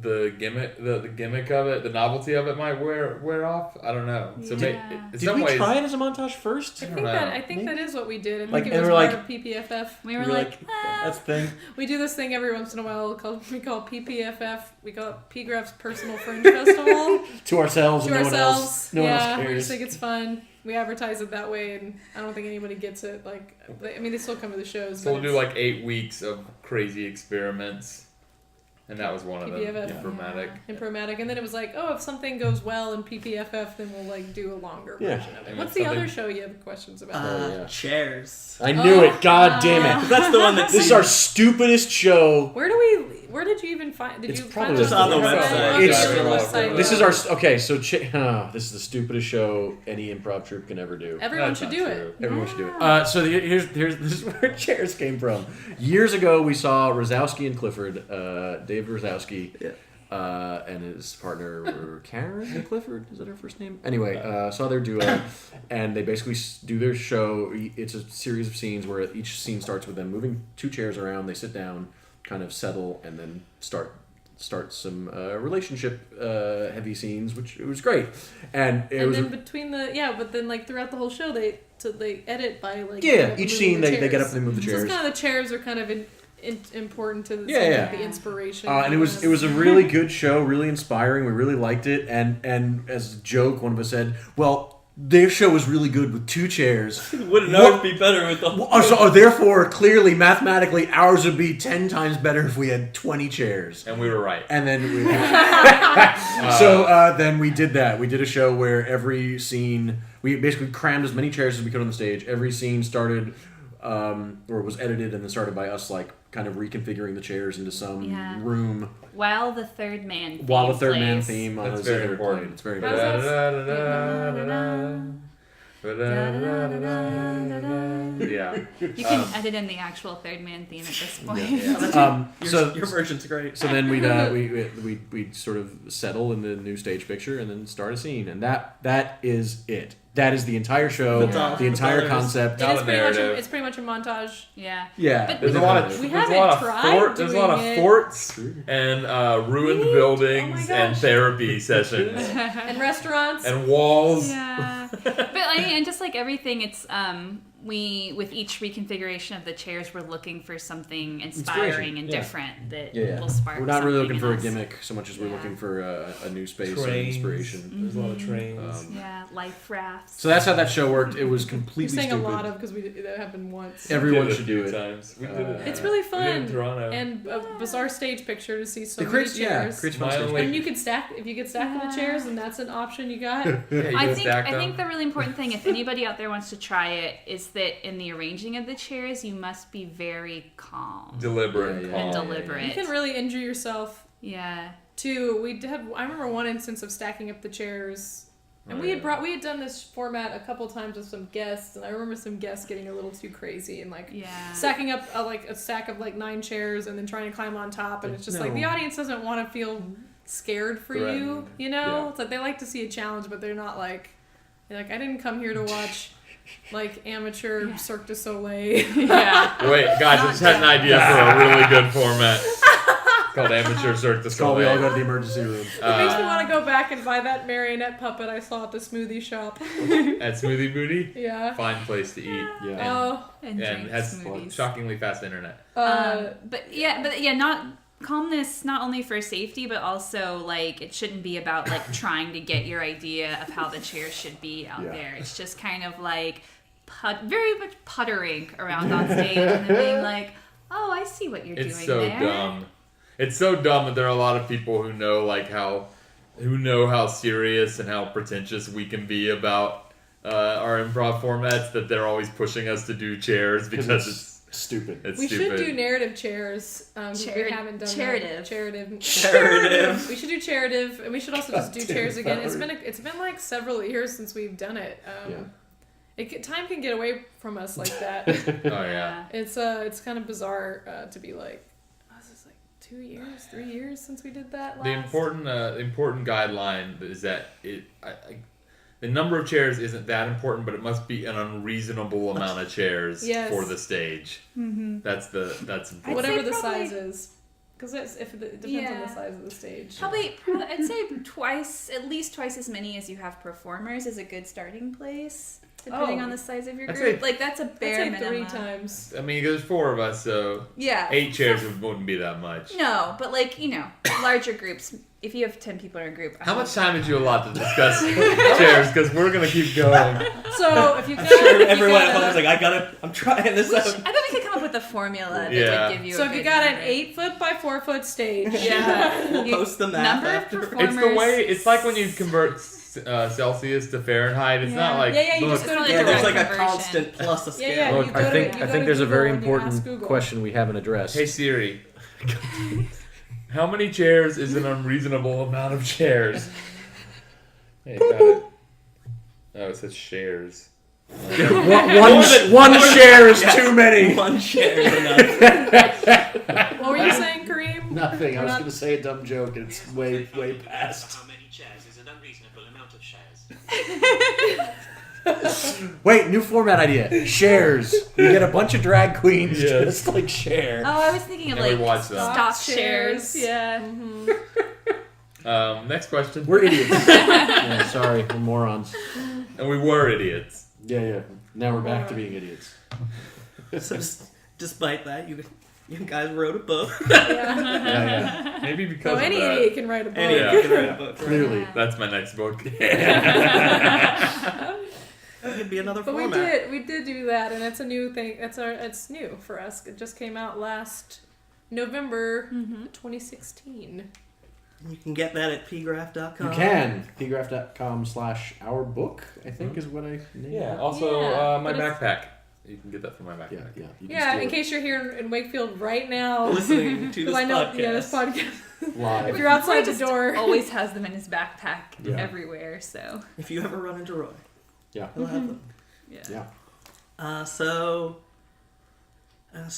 the gimmick of it, the novelty of it might wear off. I don't know. So in Did some we ways, try it as a montage first? I think that is what we did. I think Like, it and was we're part like- of PPFF. We were like, That's the thing. We do this thing every once in a while we call PPFF. We call it PGraph's Personal Fringe Festival. To ourselves To and no ourselves. one else. No one else We cares. just think it's fun. We advertise it that way, and I don't think anybody gets it. Like, I mean, they still come to the shows. so we'll but do like 8 weeks of crazy experiments, and that was one of them. PPFF. Informatic. Impromatic, and then it was like, oh, if something goes well in PPFF, then we'll like do a longer Yeah. version of it. And What's if the something- other show you have questions about? Oh, yeah. Chairs. I knew it. God damn it. That's the one that This is our stupidest show. Where did you even find? Did It's you probably find just on the website. Okay, It's- on the website. This is our okay. So this is the stupidest show any improv troupe can ever do. Everyone That's should not do true. it. Everyone should do it. So here's this is where chairs came from. Years ago, we saw Rosowski and Clifford, Dave Rosowski, and his partner were Karen and Clifford. Is that her first name? Anyway, saw their duo, and they basically do their show. It's a series of scenes where each scene starts with them moving 2 chairs around. They sit down, kind of settle, and then start some relationship heavy scenes, which it was great. And Between but then like throughout the whole show they edit by like each scene they get up and they move the So chairs. it's kind of the chairs are kind of important to the, the inspiration. And it was a really good show, really inspiring. We really liked it. And as a joke, one of us said, "Well, their show was really good with 2 chairs. Wouldn't ours be better with the Therefore, clearly, mathematically, ours would be 10 times better if we had 20 chairs." And we were right. And then we then we did that. We did a show where every scene, we basically crammed as many chairs as we could on the stage. Every scene started or was edited and then started by us like kind of reconfiguring the chairs into some room while the third man theme on That's the very zither important. played. It's very How's good. Yeah. You can edit in the actual third man theme at this point. Your version's great. So then we'd sort of settle in the new stage picture and then start a scene, and that is it. That is the entire show, the entire concept. Not a narrative. It's pretty much a montage. Yeah. Yeah, But There's a lot of We there's a haven't lot of tried there's a lot of doing it. forts and ruined Really? buildings Oh my and gosh. therapy sessions And restaurants. and walls. Yeah. But and just like everything, it's we with each reconfiguration of the chairs, we're looking for something inspiring and different that will spark. We're not really something looking for a in us. gimmick so much as we're looking for a new space and Trains. inspiration. There's a lot of trains. Yeah, life rafts. So that's how that show worked. It was We're completely saying stupid. a lot of because that happened once. Everyone We did it should a do few it. times. We did it. It's really We did it in fun Toronto. and a bizarre stage picture to see so It many creates chairs. fun My stage only- picture. And you could stack if you could stack the chairs, and that's an option you got. Yeah, you I can think stack I them. think the really important thing, if anybody out there wants to try it, is that in the arranging of the chairs, you must be very calm Deliberate Yeah, and yeah. and calm. deliberate. You can really injure yourself Yeah. too. I remember one instance of stacking up the chairs, and we had done this format a couple times with some guests, and I remember some guests getting a little too crazy and like Yeah. stacking up a stack of like 9 chairs and then trying to climb on top, and it's just like the audience doesn't want to feel scared for Threatened. you know. Yeah. It's like they like to see a challenge, but they're like I didn't come here to watch like amateur Cirque du Soleil. Yeah. Wait, guys, I just had an idea for a really good format. It's called Amateur Cirque du It's called We All Go Soleil. to the Emergency Room. It makes me want to go back and buy that marionette puppet I saw at the smoothie shop. At Smoothie Booty, Yeah. fine place to eat. Yeah. Oh. And And drink has smoothies. shockingly fast internet. But not calmness, not only for safety, but also like it shouldn't be about like trying to get your idea of how the chair should be out there. It's just kind of like very much puttering around on stage and then being like, "Oh, I see what you're It's doing so there." dumb. It's so dumb that there are a lot of people who know how serious and how pretentious we can be about our improv formats, that they're always pushing us to do chairs because it's Stupid. It's We stupid. should do narrative chairs. We haven't done Charative. Charative. We should do charative, and we should also just do God damn chairs it, again. Valerie. It's been like several years since we've done it. Time can get away from us like that. Oh yeah. It's kind of bizarre to be like, this is like 2 years, 3 years since we did that last. The important guideline is that the number of chairs isn't that important, but it must be an unreasonable amount of chairs Yes. for the stage. Mm-hmm. That's important. Whatever the probably- size is, because it depends on the size of the stage. Probably, I'd say at least twice as many as you have performers is a good starting place, depending Oh. on the size of your I'd group. say- Like that's a bare I'd say minimum. 3 times. I mean, there's 4 of us, so Yeah. 8 chairs wouldn't be that much. No, but like larger groups. If you have 10 people in a group, How much time did you allot to discuss chairs? Because we're gonna keep going. So if you I'm got, sure if you everyone at got home is like, I'm trying this I out. bet we could come up with a formula that Yeah. would give you. so a if you good got an number. 8-foot by 4-foot stage, Yeah. We'll post the math Number of after. performers. It's the way. It's like when you convert Celsius to Fahrenheit. It's not like Yeah, you look, just go to It's the Yeah, there's like a conversion. constant plus a scale. Yeah, Look, you go I to- think you I go think to there's a very Google and you ask important Google. question we haven't addressed. Hey Siri, how many chairs is an unreasonable amount of chairs? Hey, got it. Oh, it says shares. one share is too many. One share is enough. What were you saying, Kareem? Nothing. I We're was not- going to say a dumb joke, and it's way past. How many chairs is an unreasonable amount of shares? Wait, new format idea. Shares. We get a bunch of drag queens Yes. just like share. Oh, I was thinking of And we like watch them. stock shares. Yeah. Next question. We're idiots. Yeah, sorry, we're morons. And we were idiots. Yeah. Now we're back to being idiots. So despite that, you guys wrote a book. Yeah. Maybe because Oh, of any that. idiot can write a book. Any Yeah. you can write a book. Right? Clearly. That's my next book. It could be another But format. we did do that, and it's a new thing. It's new for us. It just came out last November 2016. You can get that at pgraph.com. You can. pgraph.com/ourbook, I think is what I named Yeah. it. Also, Yeah, my but it's- backpack. You can get that from my backpack. Yeah. You can Yeah, steal in it case you're here in Wakefield right now, Listening to this because I know, podcast. yeah, this podcast. live. If you're outside the Just door, always has them in his backpack Yeah. everywhere. So If you ever run into Roy, Yeah. he'll have them. Yeah. So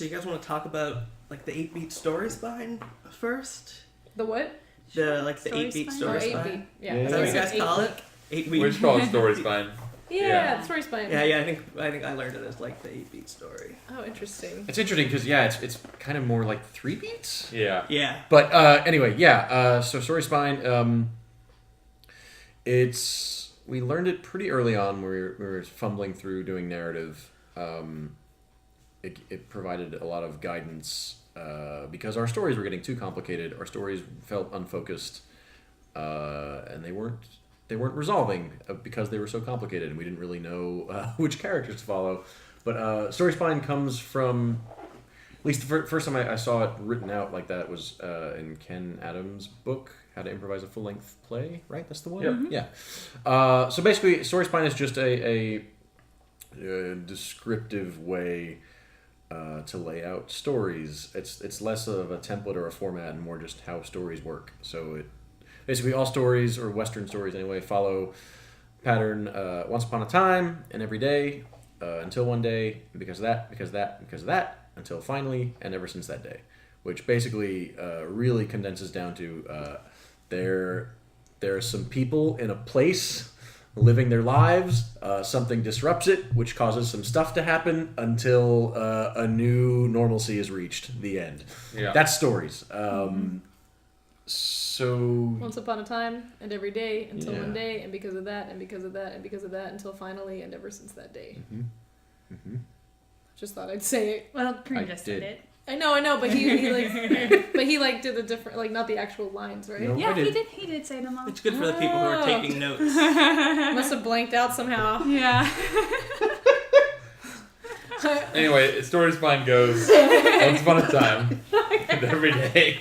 you guys want to talk about like the 8-beat story spine first? the what? The Story 8-beat spine? story Or 8 spine. beat. Yeah. Yeah. Is that what you guys Eight call beat. it? 8-beat. We just call it story spine. Yeah, Yeah. the story spine. Yeah. I think I learned it as like the 8-beat story. Oh, interesting. It's interesting because it's kind of more like 3 beats. Yeah. Yeah. But anyway, so Story Spine, we learned it pretty early on. We were fumbling through doing narrative. It provided a lot of guidance because our stories were getting too complicated. Our stories felt unfocused, and they weren't resolving because they were so complicated, and we didn't really know which characters to follow. But Story Spine comes from, at least the first time I saw it written out like that was in Ken Adams' book, How to Improvise a Full-Length Play, right? That's the one? Yep. Yeah. So basically, Story Spine is just a descriptive way to lay out stories. It's less of a template or a format and more just how stories work. So basically all stories, or Western stories anyway, follow pattern once upon a time and every day until one day, because of that, until finally, and ever since that day. Which basically really condenses down to there are some people in a place living their lives, something disrupts it, which causes some stuff to happen until a new normalcy is reached, the end. Yeah. That's stories. So Once upon a time, and every day, until Yeah. one day, and because of that, and because of that, and because of that, until finally, and ever since that day. Just thought I'd say it. well, I Kareem just did. did it. I know, but he did the different, like, not the actual lines, right? No. Yeah, I did. he did say them all. It's good for the people who are taking notes. Must have blanked out somehow. Yeah. Anyway, story spine goes once upon a time and every day.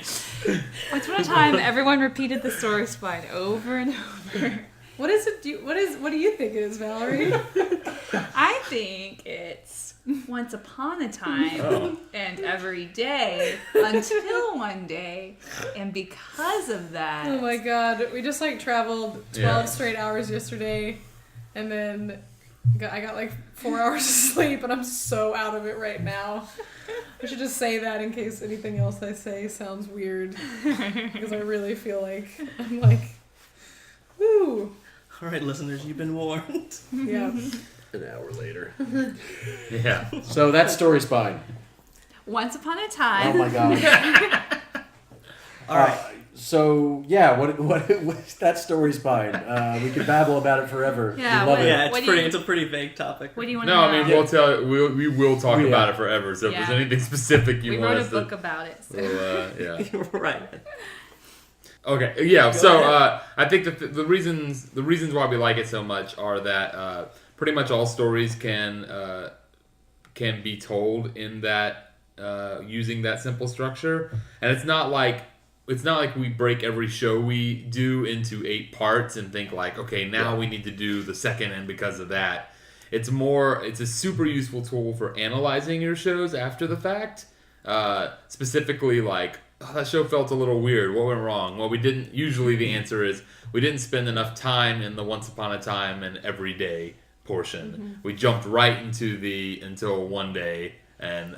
Once upon a time, everyone repeated the story spine over and over. What is it? What do you think it is, Valerie? I think it's once upon a time Oh. and every day until one day. And because of that, Oh my god, we just like traveled 12 Yeah. straight hours yesterday, and then I got like 4 hours of sleep, and I'm so out of it right now. I should just say that in case anything else I say sounds weird, because I really feel like I'm like, woo, All right, listeners, you've been warned. yeah. An hour later. Yeah. So that's Story Spine. once upon a Oh time, my god. All right. So yeah, what that Story Spine? We could babble about it forever. Yeah, we love what- it. Yeah, What do you- it's a pretty vague topic. what do you want to No, know? I mean we will talk Yeah. about it forever. So if Yeah. there's anything specific you we want wrote a us book to, about it. So. we'll, yeah. Right. Okay, yeah. Go So ahead. I think the reasons why we like it so much are that pretty much all stories can be told in that using that simple structure, and it's not like we break every show we do into 8 parts and think like, okay, now we need to do the second, and because of that, it's a super useful tool for analyzing your shows after the fact. Specifically, like, oh, that show felt a little weird. What went wrong? Well, we didn't. Usually, the answer is we didn't spend enough time in the once upon a time and every day portion. We jumped right into until one day, and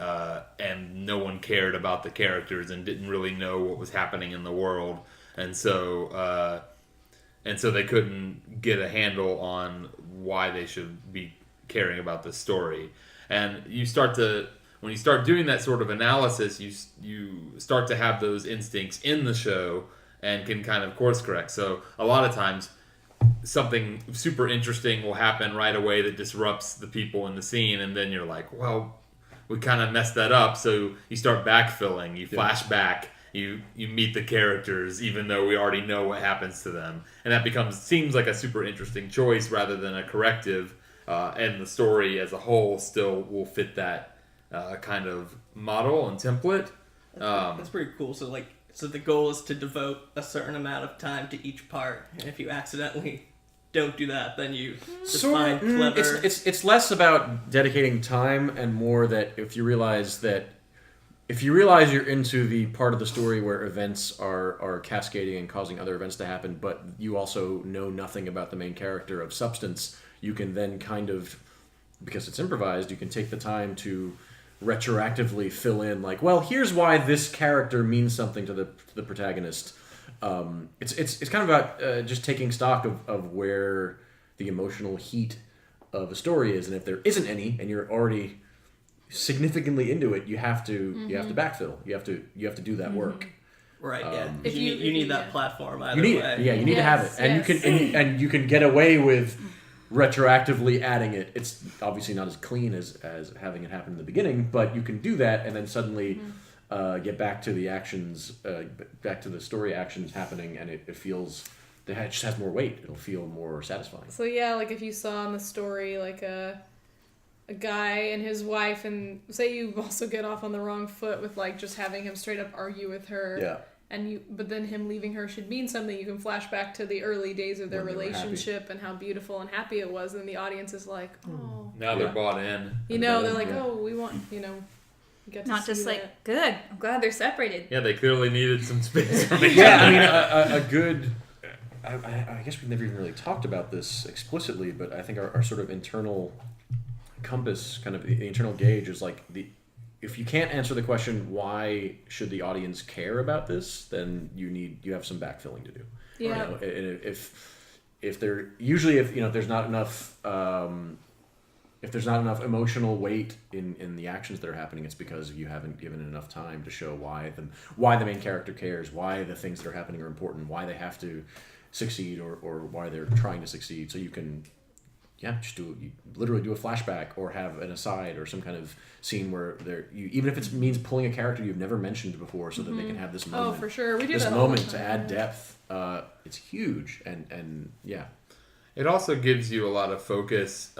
no one cared about the characters and didn't really know what was happening in the world, and so they couldn't get a handle on why they should be caring about the story. And when you start doing that sort of analysis, you start to have those instincts in the show and can kind of course correct. So a lot of times something super interesting will happen right away that disrupts the people in the scene, and then you're like, well, we kind of messed that up. So you start backfilling, you flash back, you meet the characters even though we already know what happens to them, and that seems like a super interesting choice rather than a corrective, and the story as a whole still will fit that kind of model and template. That's pretty cool. So the goal is to devote a certain amount of time to each part, and if you accidentally don't do that, then you just find clever. It's less about dedicating time and more that if you realize you're into the part of the story where events are cascading and causing other events to happen, but you also know nothing about the main character of substance, you can then kind of, because it's improvised, you can take the time to retroactively fill in, like, well, here's why this character means something to the protagonist. It's kind of about just taking stock of where the emotional heat of a story is, and if there isn't any, and you're already significantly into it, you have to backfill. You have to do that work. Right. Yeah. If you you- need yeah. that platform either You need way. it. Yeah, you need to have it, and Yes. you can get away with retroactively adding it. It's obviously not as clean as having it happen in the beginning, but you can do that and then suddenly get back to the actions, back to the story actions happening, and it feels it just has more weight. It'll feel more satisfying. So yeah, like if you saw in the story like a guy and his wife, and say you also get off on the wrong foot with like just having him straight up argue with her. Yeah. But then him leaving her should mean something. You can flash back to the early days of their When they were relationship and how beautiful and happy it was, and the audience is like, oh, Now they're bought in. they're like, Yeah. oh, we want, get to Not see just like, that. good, I'm glad they're separated. Yeah, they clearly needed some space from each Yeah, other. I mean, a good. I guess we've never even really talked about this explicitly, but I think our sort of internal compass, kind of the internal gauge, is like if you can't answer the question why should the audience care about this, then you have some backfilling to do. Yeah. You know, if there's not enough emotional weight in the actions that are happening, it's because you haven't given enough time to show why the main character cares, why the things that are happening are important, why they have to succeed, or why they're trying to succeed. So you can just literally do a flashback or have an aside or some kind of scene where even if it means pulling a character you've never mentioned before so that they can have this moment. Oh, for sure. We do This that all the moment to time. add depth. It's huge, and yeah. It also gives you a lot of focus.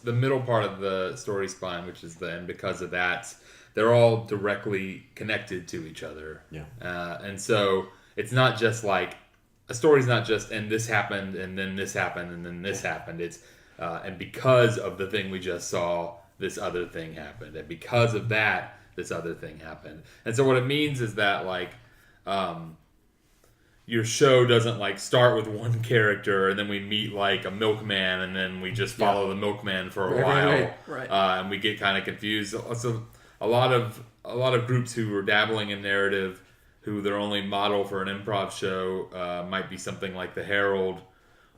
The middle part of the story spine, which is and because of that, they're all directly connected to each other. Yeah. And so it's not just like a story's not just and this happened and then this happened and then this happened. It's and because of the thing we just saw, this other thing happened, and because of that, this other thing happened. And so what it means is that like your show doesn't like start with one character and then we meet like a milkman and then we just follow the milkman for a while, Right. And we get kind of confused. Also, a lot of groups who are dabbling in narrative, who their only model for an improv show might be something like the Herald,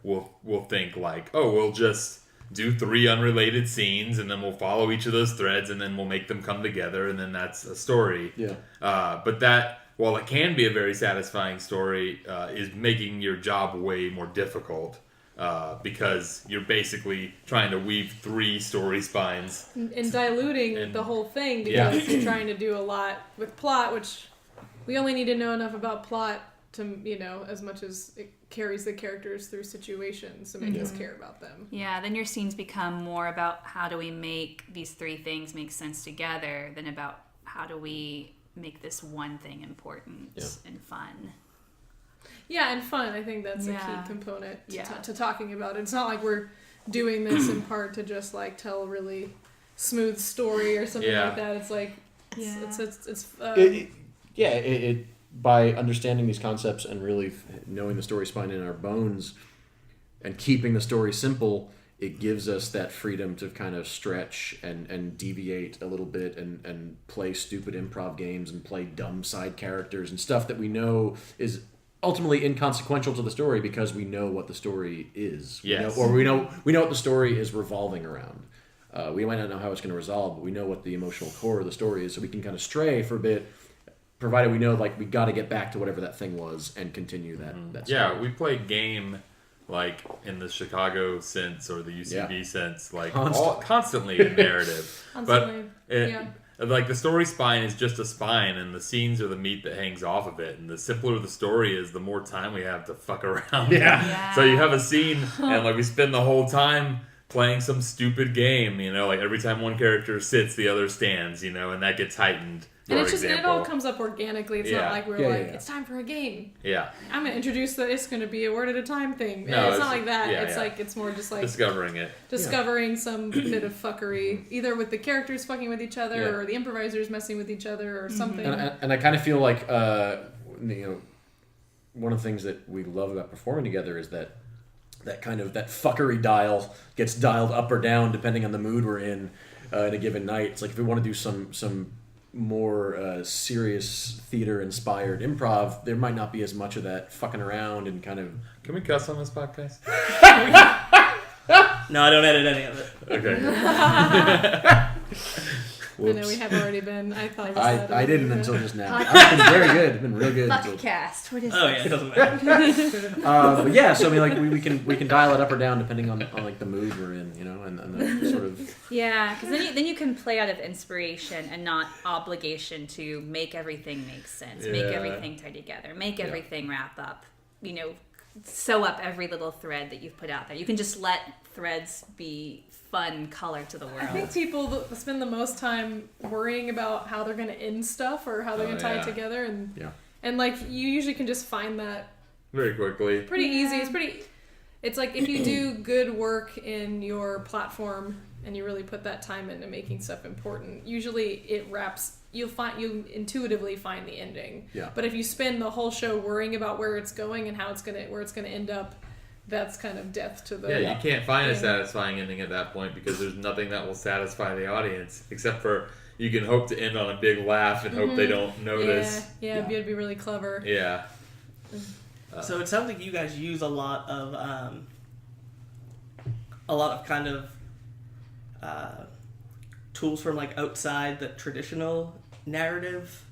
will think like, oh, we'll just do 3 unrelated scenes and then we'll follow each of those threads and then we'll make them come together and then that's a story. Yeah. But that, while it can be a very satisfying story, is making your job way more difficult because you're basically trying to weave 3 story spines. And diluting the whole thing because you're trying to do a lot with plot, which we only need to know enough about plot to, as much as it carries the characters through situations to make us care about them. Yeah, then your scenes become more about how do we make these 3 things make sense together than about how do we make this one thing important and fun. Yeah, and fun. I think that's a key component to talking about it. It's not like we're doing this in part to just like tell a really smooth story or something like that. It's like it by understanding these concepts and really knowing the story spine in our bones and keeping the story simple, it gives us that freedom to kind of stretch and deviate a little bit and play stupid improv games and play dumb side characters and stuff that we know is ultimately inconsequential to the story because we know what the story is. Yes. We know what the story is revolving around. We might not know how it's going to resolve, but we know what the emotional core of the story is, so we can kind of stray for a bit, provided we know like we got to get back to whatever that thing was and continue that. That story. Yeah, we play game like in the Chicago sense or the UCB sense, like constantly in narrative. Like the story spine is just a spine, and the scenes are the meat that hangs off of it. And the simpler the story is, the more time we have to fuck around. Yeah. So you have a scene, and like we spend the whole time playing some stupid game. Like every time one character sits, the other stands. And that gets heightened. And it all comes up organically. It's not like we're it's time for a game. Yeah. I'm going to introduce that it's going to be a word at a time thing. No, it's not like that. yeah, it's like, it's more just like discovering some bit of fuckery, either with the characters fucking with each other or the improvisers messing with each other or something. And I kind of feel like, one of the things that we love about performing together is that kind of that fuckery dial gets dialed up or down depending on the mood we're in a given night. It's like if we want to do some more serious theater-inspired improv, there might not be as much of that fucking around and kind of... Can we cuss on this podcast? No, I don't edit any of it. Okay. I know we have already been. I thought I didn't until just now. I've been very good. I've been real good. Podcast. What is Oh this? yeah, it doesn't matter. But yeah, so I mean, like we can dial it up or down depending on like the mood we're in, and the sort of because then you can play out of inspiration and not obligation to make everything make sense, make everything tie together, make everything wrap up, sew up every little thread that you've put out there. You can just let threads be fun color to the world. I think people spend the most time worrying about how they're going to end stuff or how they're going to tie it together, and like you usually can just find that very quickly. Pretty easy. It's like if you do good work in your platform and you really put that time into making stuff important, usually it wraps. You intuitively find the ending. Yeah. But if you spend the whole show worrying about where it's going and where it's gonna end up, that's kind of death to the. Yeah, you can't find a satisfying ending at that point because there's nothing that will satisfy the audience except for you can hope to end on a big laugh and hope they don't notice. Yeah, it'd be really clever. Yeah. So it sounds like you guys use a lot of kind of tools from like outside the traditional narrative.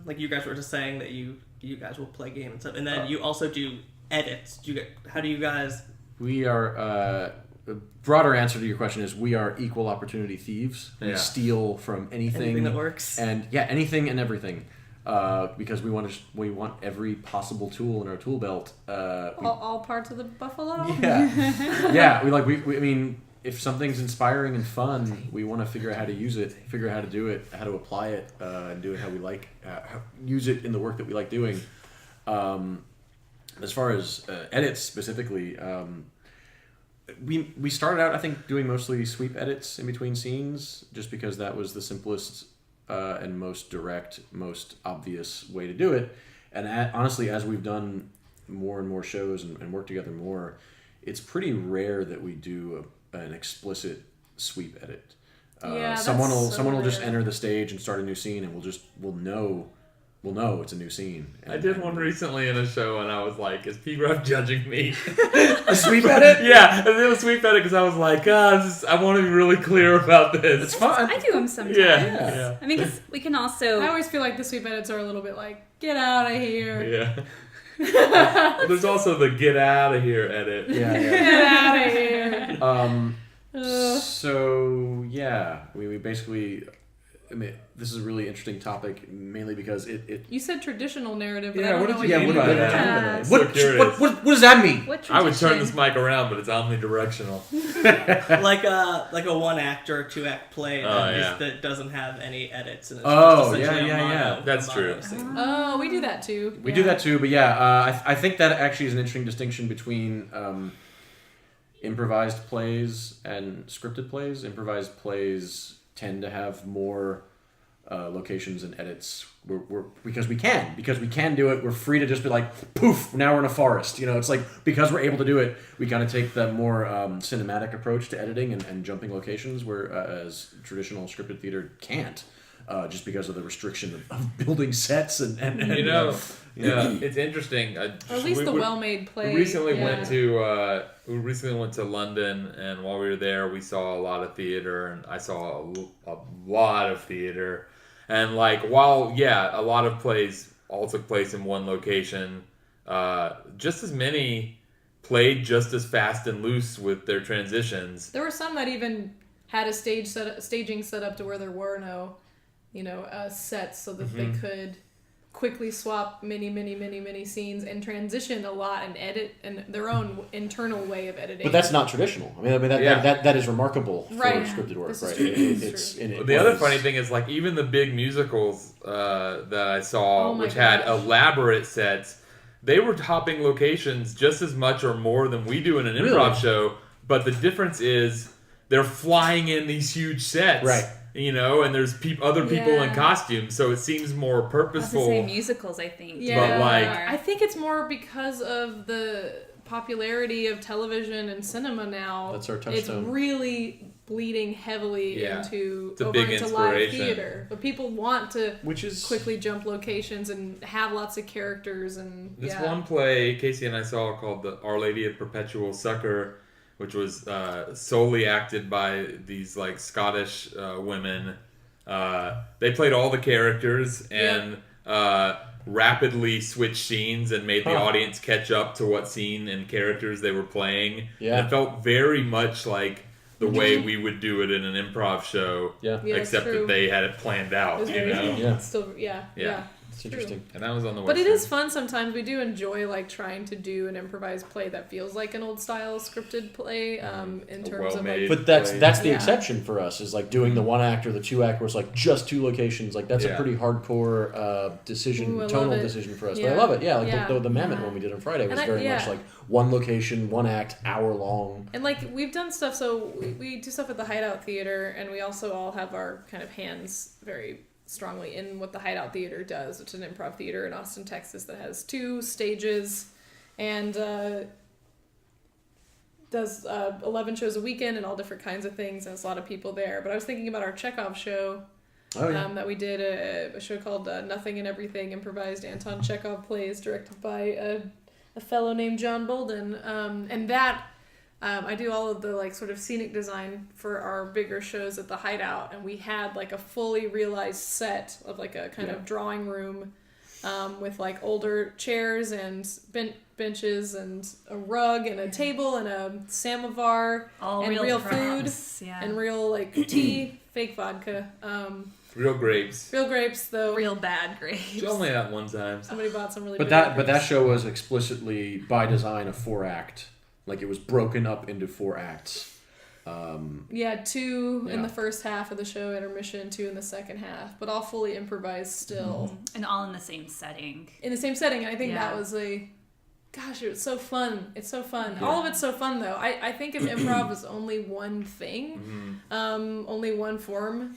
Like you guys were just saying that you guys will play game and stuff, and then you also do edits. How do you guys? We are. The broader answer to your question is we are equal opportunity thieves. We steal from anything that works, and anything and everything. Because we want every possible tool in our tool belt. All parts of the buffalo. Yeah, yeah. I mean, if something's inspiring and fun, we want to figure out how to use it, figure out how to do it, how to apply it, and do it how we like. Use it in the work that we like doing. As far as edits specifically, we started out, I think, doing mostly sweep edits in between scenes, just because that was the simplest and most direct, most obvious way to do it. And honestly, as we've done more and more shows and work together more, it's pretty rare that we do an explicit sweep edit. Someone will just enter the stage and start a new scene, and we'll know it's a new scene. I did one recently in a show, and I was like, "Is PGraph judging me?" A sweep edit? Yeah, I did a sweep edit because I was like, I want to be really clear about this. It's fun. I do them sometimes. Yeah. I mean, 'cause we can also. I always feel like the sweep edits are a little bit like, get out of here. Yeah. Well, there's also the get out of here edit. Yeah. Get out of here. So yeah, we basically. I mean, this is a really interesting topic, mainly because it You said traditional narrative, but Yeah, I don't what know did what you you mean mean by by that? that. what does that mean? What I would turn tradition? this mic around, but it's omnidirectional. like a one act or 2-act play that doesn't have any edits. And it's Oh, just essentially yeah. a mono- That's a true. mono scene. Oh, we do that too. We do that too, but I think that actually is an interesting distinction between improvised plays and scripted plays. Improvised plays tend to have more locations and edits because we can do it. We're free to just be like, poof, now we're in a forest. It's like, because we're able to do it, we kind of take the more cinematic approach to editing and jumping locations, whereas traditional scripted theater can't. Just because of the restriction of building sets and it's interesting. Or at least the well-made play. We recently went to London, and while we were there, we saw a lot of theater, and I saw a lot of theater. And while a lot of plays all took place in one location, just as many played just as fast and loose with their transitions. There were some that even had a staging set up to where there were no, sets, so that they could quickly swap many scenes and transition a lot and edit in their own internal way of editing. But that's not traditional. I mean that is remarkable for Right. scripted work, This is right? true. The other funny thing is even the big musicals that I saw, which had elaborate sets, they were hopping locations just as much or more than we do in an improv show. But the difference is they're flying in these huge sets, right? And there's other people in costumes, so it seems more purposeful. I was gonna say musicals, I think. Yeah, but I think it's more because of the popularity of television and cinema now. That's our touchstone. It's really bleeding heavily into a big into live inspiration. theater. But people want to Which is quickly jump locations and have lots of characters and This one play Casey and I saw called the Our Lady of Perpetual Succor, which was solely acted by these Scottish women. They played all the characters and rapidly switched scenes and made the audience catch up to what scene and characters they were playing. Yeah. And it felt very much like the way we would do it in an improv show, except that they had it planned out. Yeah. Still, yeah. It's interesting. And that was on the But West it is End. fun sometimes. We do enjoy trying to do an improvised play that feels like an old style scripted play in terms of well-made But that's the Yeah. exception for us, is doing the 1-act or the 2-act where it's just 2 locations. That's a pretty hardcore decision, Ooh, I tonal love it. decision for us. But Yeah. I love it. Yeah, Yeah. the Mammoth one we did on Friday was And very much 1 location, 1 act, hour long. And we've done stuff, so we do stuff at the Hideout Theater, and we also all have our kind of hands very strongly in what the Hideout Theater does, which is an improv theater in Austin, Texas that has 2 stages and does 11 shows a weekend and all different kinds of things, and there's a lot of people there. But I was thinking about our Chekhov show that we did, a show called Nothing and Everything, improvised Anton Chekhov plays, directed by a fellow named John Bolden, and that I do all of the sort of scenic design for our bigger shows at the Hideout, and we had a fully realized set of a kind of drawing room with older chairs and benches and a rug and a table and a samovar All and real food yeah. and real tea, fake vodka, Real grapes. real grapes though. Real bad grapes. It's only that one time. Somebody bought some really But big that grapes. show was explicitly by design a 4-act. It was broken up into 4 acts. 2 in the first half of the show, intermission, 2 in the second half, but all fully improvised still. And all in the same setting. In the same setting, and I think Yeah. that was a gosh, it's so fun. It's so fun. Yeah. All of it's so fun, though. I think if improv was only one thing, only one form,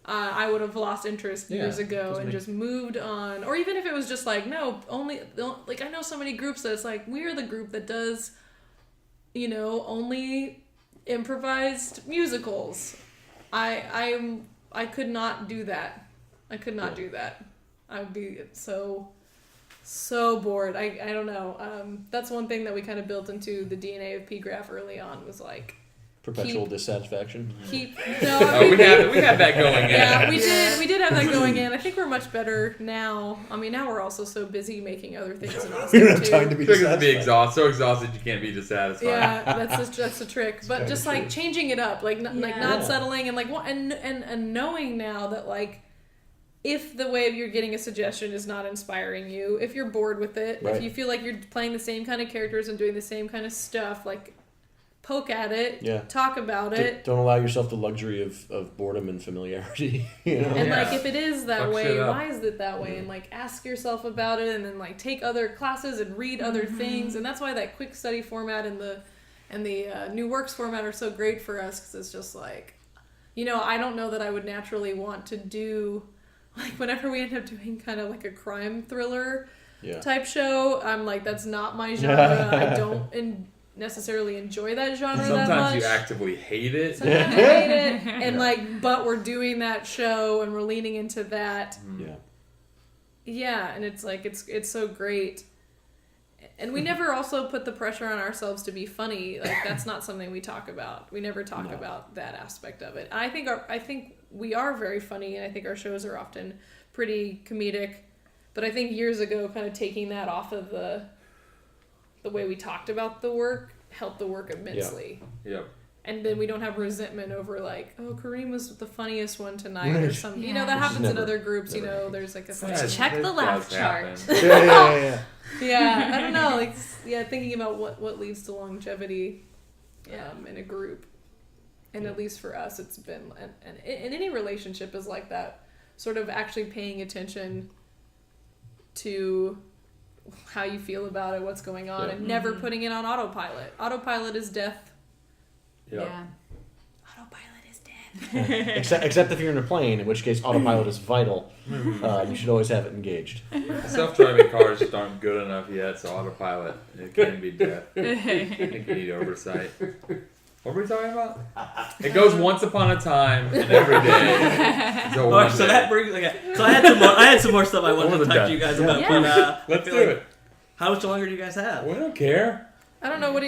I would have lost interest years ago and just moved on. Or even if it was just like, no, only, like, I know so many groups that it's like, we're the group that does, you know, only improvised musicals. I could not do that. I could not do that. I would be so bored. I don't know. That's one thing that we kind of built into the DNA of PGraph early on was like perpetual dissatisfaction. we We had that going in. Yeah, we did have that going in. I think we're much better now. I mean, now we're also so busy making other things in Austin You're not too. than to be Because to dissatisfied. be so exhausted you can't be dissatisfied. Yeah, that's the trick. But kinda just true. like changing it up, like like Yeah. not settling and like and knowing now that like if the way you're getting a suggestion is not inspiring you, if you're bored with it, Right. if you feel like you're playing the same kind of characters and doing the same kind of stuff, like poke at it, Yeah. talk about it. Don't allow yourself the luxury of boredom and familiarity. You know? And Yeah. like if it is that Fuck way, shit up. why is it that way? And like ask yourself about it, and then like take other classes and read other things. And that's why that quick study format and the new works format are so great for us, because it's just like, you know, I don't know that I would naturally want to do like whenever we end up doing kind of like a crime thriller Yeah. type show. I'm like, that's not my genre. I don't necessarily enjoy that genre that much. Sometimes you actively hate it. Sometimes I hate it, and like, but we're doing that show and we're leaning into that. Yeah. Yeah, and it's like it's so great, and we never also put the pressure on ourselves to be funny. Like that's not something we talk about. We never talk about that aspect of it. And I think we are very funny, and I think our shows are often pretty comedic. But I think years ago, kind of taking that off of the way we talked about the work helped the work immensely. Yep. And then we don't have resentment over like, oh, Kareem was the funniest one tonight or something. You know, that Yeah. happens in Never- other groups. You never know, there's like a Yes, check it the does laugh happen. chart. Yeah. yeah, I don't know, like thinking about what leads to longevity in a group. And at least for us, it's been, and in any relationship is like that, sort of actually paying attention to how you feel about it, what's going on, Yeah. and never putting it on autopilot. Autopilot is death. Yep. Yeah. Autopilot is death. except if you're in a plane, in which case autopilot is vital. You should always have it engaged. Self-driving cars just aren't good enough yet, so autopilot, it can be death. I think you need oversight. What were we talking about? It goes once upon a time and every day. So Oh, so that brings so I had some more stuff I wanted One to of the talk to you guys about, Yeah. but Let's I do feel like, it. how much longer do you guys have? We don't care. I don't know I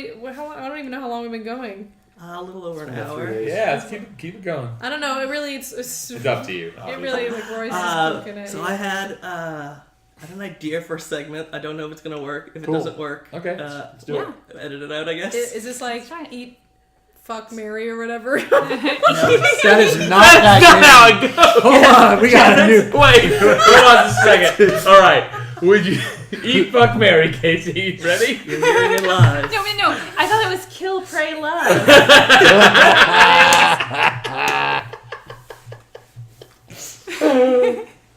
don't even know how long we've been going. A little over an About 3 hour. days. Yeah, let's keep it going. I don't know. It really it's It's up to you. It really like Roy's just looking at So you. I had an idea for a segment. I don't know if it's gonna work. If it Cool. doesn't work, Okay. Let's do it. edit it out, I guess. Is this like That's right. eat, fuck, marry, or whatever? That is not that how it goes. Hold on, we got a new. Wait, hold on just a second. All right. Would you eat, fuck, marry, Casey? Ready? You're hearing it live. No. I thought it was kill, pray, love.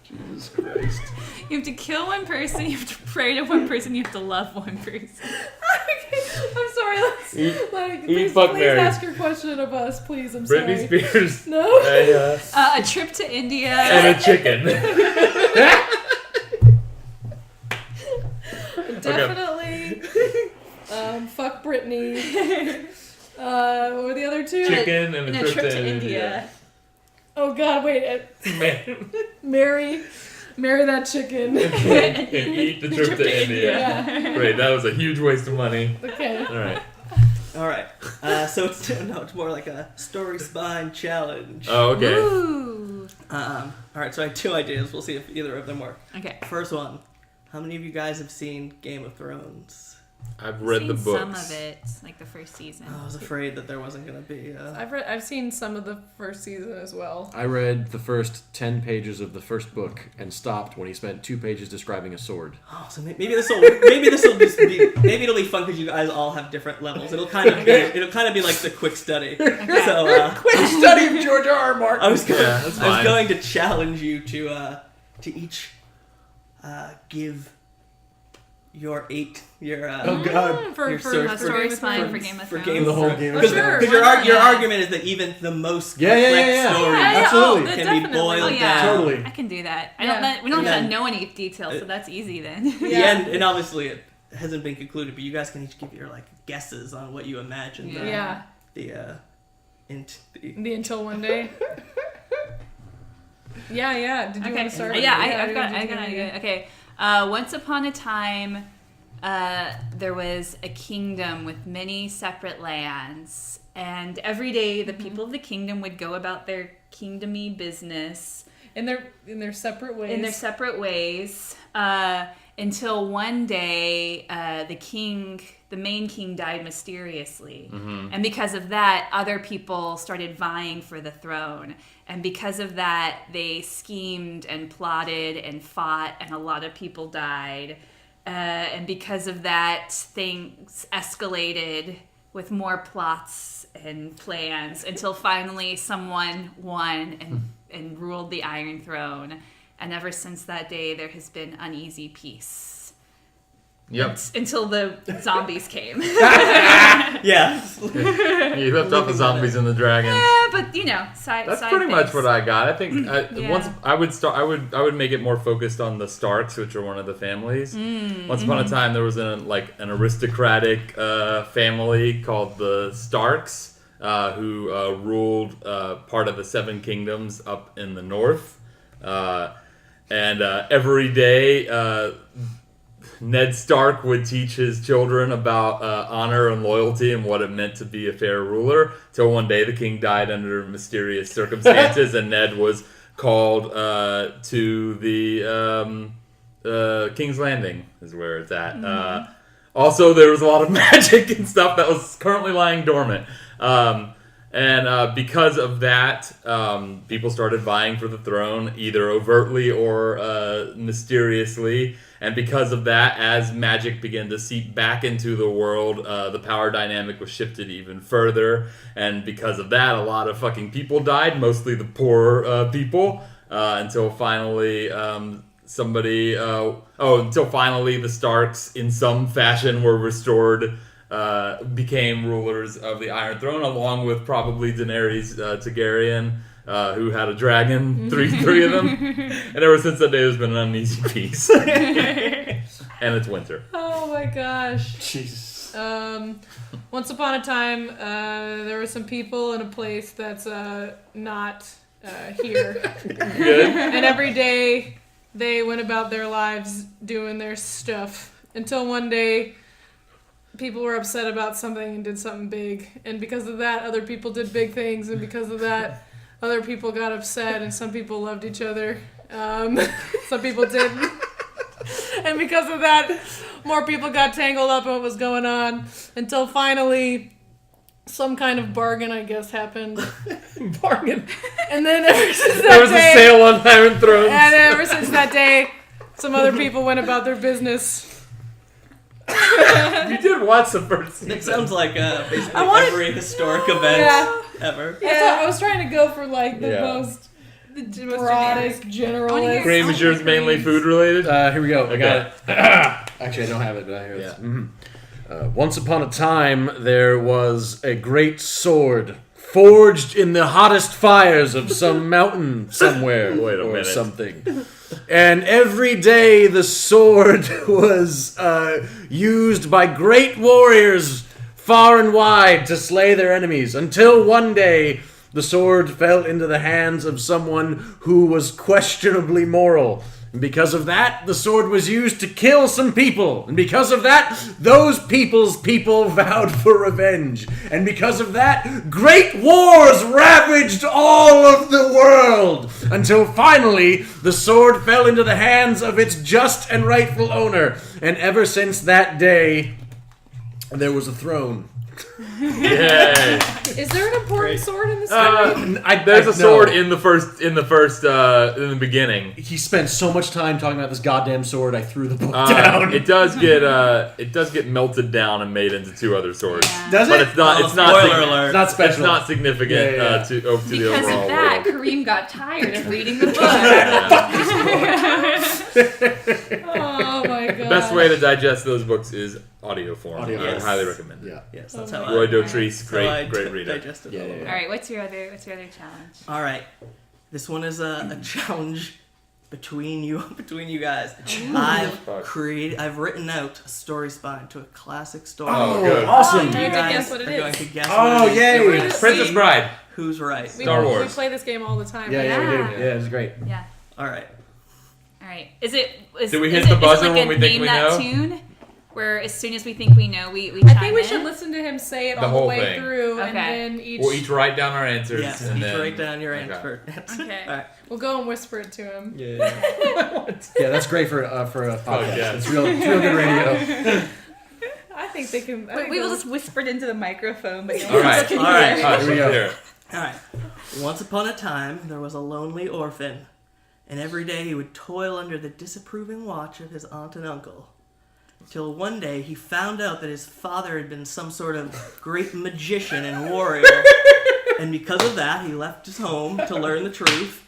Jesus Christ. You have to kill one person, you have to pray to one person, you have to love one person. I'm sorry. Let's please fuck, marry. ask your question of us, please. I'm Britney sorry. Spears. No. A A trip to India. and a chicken. Definitely. Fuck Britney. What were the other two? Chicken and and a a trip to India. Oh God! Wait. Man. Marry that chicken. And eat the trip to India. Yeah. Great, that was a huge waste of money. Okay. All right. All right. So it's more like a story spine challenge. Oh, okay. Ooh. All right. So I have two ideas. We'll see if either of them work. Okay. First one. How many of you guys have seen Game of Thrones? I've read the Seen books. some of it, like the first season. I was afraid that there wasn't going to be. I've seen some of the first season as well. I read the first 10 pages of the first book and stopped when he spent 2 pages describing a sword. Oh, so maybe this will just be maybe it'll be fun because you guys all have different levels. It'll kind of be like the quick study. So Quick study of George R. R. Martin. I was that's fine. going to challenge you to each give your Oh God. For Your for, search for for- story Game of spine Thrones. for Game of for Thrones. Game The of whole Thrones. Game of Because Thrones. your, Sure, why not? your Yeah. argument is that even the most Yeah, yeah, complex yeah, yeah. story Absolutely. that can definitely. be boiled Oh yeah, down. Totally. I can do that. Yeah. We don't Yeah. know any details, so that's easy then. The Yeah. end, and obviously it hasn't been concluded, but you guys can each give your like guesses on what you imagine. Yeah. Yeah. The The Until One Day. Yeah. Did you want to start? Yeah, I've you got did an you- idea. Okay. Once upon a time, there was a kingdom with many separate lands, and every day the people of the kingdom would go about their kingdomy business In their separate ways. in their separate ways, until one day the main king died mysteriously. And because of that, other people started vying for the throne. And because of that, they schemed and plotted and fought, and a lot of people died. And because of that, things escalated with more plots and plans until finally someone won and ruled the Iron Throne. And ever since that day, there has been uneasy peace. Yep. Until the zombies came. Yeah. You left off the zombies and the dragons. Yeah, but side. That's side pretty much things. what I got. I think Yeah. once I would make it more focused on the Starks, which are one of the families. Once upon a time, there was an aristocratic family called the Starks, who ruled part of the Seven Kingdoms up in the north, and every day. Ned Stark would teach his children about honor and loyalty and what it meant to be a fair ruler. Till one day the king died under mysterious circumstances, and Ned was called to the King's Landing, is where it's at. Also, there was a lot of magic and stuff that was currently lying dormant. And because of that, people started vying for the throne, either overtly or mysteriously. And because of that, as magic began to seep back into the world, the power dynamic was shifted even further. And because of that, a lot of fucking people died, mostly the poor people, until finally until finally the Starks, in some fashion, were restored. Became rulers of the Iron Throne, along with probably Daenerys Targaryen, who had a dragon, three of them. And ever since that day, there's been an uneasy peace. And it's winter. Oh my gosh. Jesus. Once upon a time, there were some people in a place that's not here. Good. And every day they went about their lives doing their stuff until one day people were upset about something and did something big. And because of that, other people did big things. And because of that, other people got upset. And some people loved each other. Some people didn't. And because of that, more people got tangled up in what was going on. Until finally, some kind of bargain, I guess, happened. Bargain. And then ever since that There was day, a sale on Iron Thrones. and ever since that day, some other people went about their business. You did watch the first season. It sounds like basically I wanted- every historic event Yeah. ever. I was trying to go for like the Yeah. most The broadest, I wanna generalist. hear- Cream, is yours mainly food related? Here we go. I got it. Actually, I don't have it, but I hear Yeah. it. Once upon a time, there was a great sword forged in the hottest fires of some mountain somewhere Wait a or minute. something. And every day the sword was used by great warriors far and wide to slay their enemies, until one day the sword fell into the hands of someone who was questionably moral. And because of that, the sword was used to kill some people. And because of that, those people vowed for revenge. And because of that, great wars ravaged all of the world. Until finally, the sword fell into the hands of its just and rightful owner. And ever since that day, there was a throne. Yay! Is there an important sword in this story? There's a no. sword in the beginning. He spent so much time talking about this goddamn sword. I threw the book down. It does get melted down and made into 2 other swords. Yeah. Does But it? it's not. It's not. Spoiler alert. It's not It's special. not significant Yeah. to the Because overall of that, world. Kareem got tired of reading the book. Oh my god. The best way to digest those books is audio form. Audio I form. highly recommend it. Yeah. Yes, that's Oh how my Roy I. Dotrice, So I great reader. digested Yeah, it a yeah, little yeah. All right, what's your other challenge? All right, this one is a challenge between you guys. I've written out a story spine to a classic story. Oh, good. Awesome. You You have to guys guess what it are going is. to guess Oh, what it is. yay. And we're gonna Princess see Bride. who's right. Star Wars. We play this game all the time. Yeah, we do. Yeah. Yeah, it's great. Yeah. All right. All right. Is it? Do we hit is the it buzzer like when a we think name we that know? tune? Where as soon as we think we know, we I chime think we in? should listen to him say it The all the whole way thing. through, and Okay. then each We'll each write down our answers. Yes, and each then, write down your Okay. answer. Okay. All right. we'll go and whisper it to him. Yeah, that's great for a podcast. yeah. It's real good radio. I think they can. I We think will they'll- just whisper it into the microphone, but All right. can All right. hear. Hush, Here we go. here. All right. Once upon a time, there was a lonely orphan, and every day he would toil under the disapproving watch of his aunt and uncle. Till one day he found out that his father had been some sort of great magician and warrior, and because of that, he left his home to learn the truth.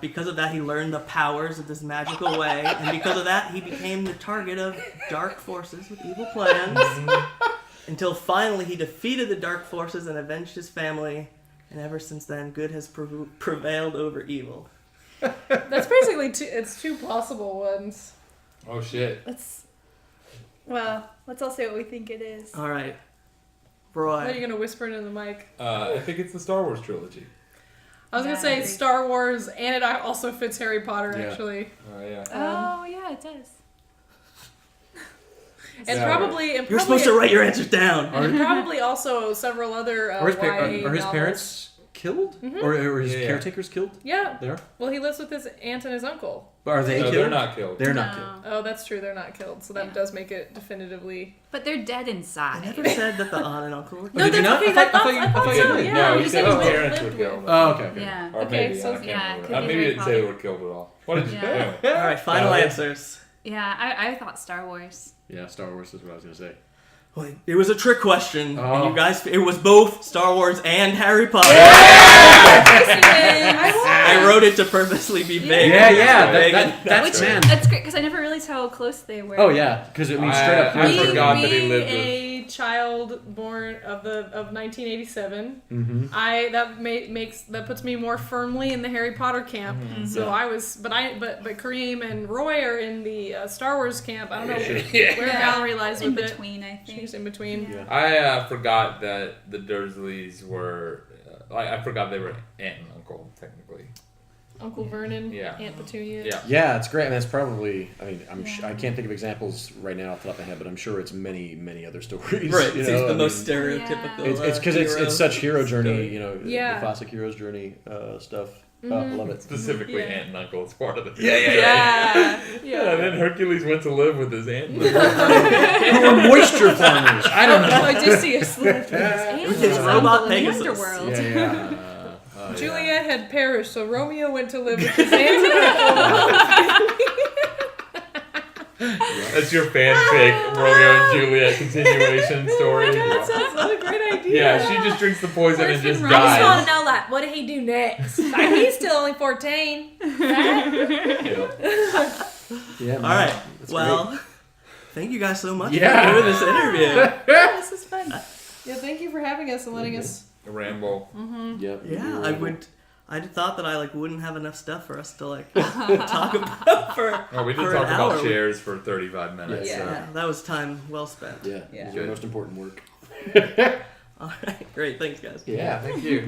Because of that, he learned the powers of this magical way, and because of that, he became the target of dark forces with evil plans. Until finally he defeated the dark forces and avenged his family, and ever since then, good has prevailed over evil. That's basically it's 2 possible ones. Oh shit. Let's all say what we think it is. All right, What are you Roy. gonna whisper into the mic? I think it's the Star Wars trilogy. I was Yeah, gonna I say agree. Star Wars, and it also fits Harry Potter Yeah. actually. Oh yeah. Oh yeah, it does. And Yeah. probably You're supposed to write your answers down. and probably also several other Are his, YA are his novels. parents killed? Or are his Yeah, yeah. caretakers killed? Yeah. They are? Well, he lives with his aunt and his uncle. But are they No, killed? they're not killed. They're not No. killed. Oh, that's true. They're not killed, so that Yeah. does make it definitively. But they're dead I inside. never said that the aunt and uncle were Oh, did you not? okay. I thought you so. did. Yeah, No, you he said said he his lived parents were with. killed. Oh, okay. Yeah. Or Okay, maybe, so I can't yeah, remember. could be Maybe Harry it didn't say they Potter. were killed at all. What did you Yeah. do? All right, final Yeah. answers. Yeah, I thought Star Wars. Yeah, Star Wars is what I was going to say. Wait, it was a trick question, Oh. and you guys, it was both Star Wars and Harry Potter. I wrote it to purposely be vague. That's man. That's great because I never realized how close they were. Oh, yeah, because it means straight up. I forgot that he lived a child born of 1987. Mm-hmm. That puts me more firmly in the Harry Potter camp. So I was, but Kareem and Roy are in the Star Wars camp. I don't know where Valerie lies in with it. between, I think. She's in between. Yeah. I forgot that the Dursleys were. I forgot they were aunt and uncle technically. Uncle Vernon, Yeah. Aunt Petunia. Yeah. Yeah, it's great, and that's probably. I mean, I can't think of examples right now off the top of my head, but I'm sure it's many, many other stories. Right, you it's know, the I most mean, stereotypical. It's because it's such hero journey, story. you know, Yeah. the classic hero's journey stuff. Oh, I love it. Specifically, Yeah. aunt and uncle. It's part of it. Yeah. Yeah, and then Hercules went to live with his aunt. Who are moisture farmers? I don't know. Odysseus lived with his aunt. With his robot in the Pegasus. underworld. Yeah. Juliet had perished, so Romeo went to live with his aunt and uncle. That's your fanfic, Romeo and Juliet continuation story. That's a great idea. Yeah, she just drinks the poison and just I just want dies. to know, like, what did he do next? Like, he's still only 14. Yeah. All right. Well, thank you guys so much Yeah. for doing this interview. Yeah, this is fun. Yeah, thank you for having us and letting us. Ramble. Yep. Yeah, I thought that I wouldn't have enough stuff for us to talk about for. Oh, we did for talk an about hour. chairs for 35 minutes. Yeah. So. Yeah, that was time well spent. Yeah. Yeah. It's the most important work. All right, great. Thanks, guys. Yeah. Thank you.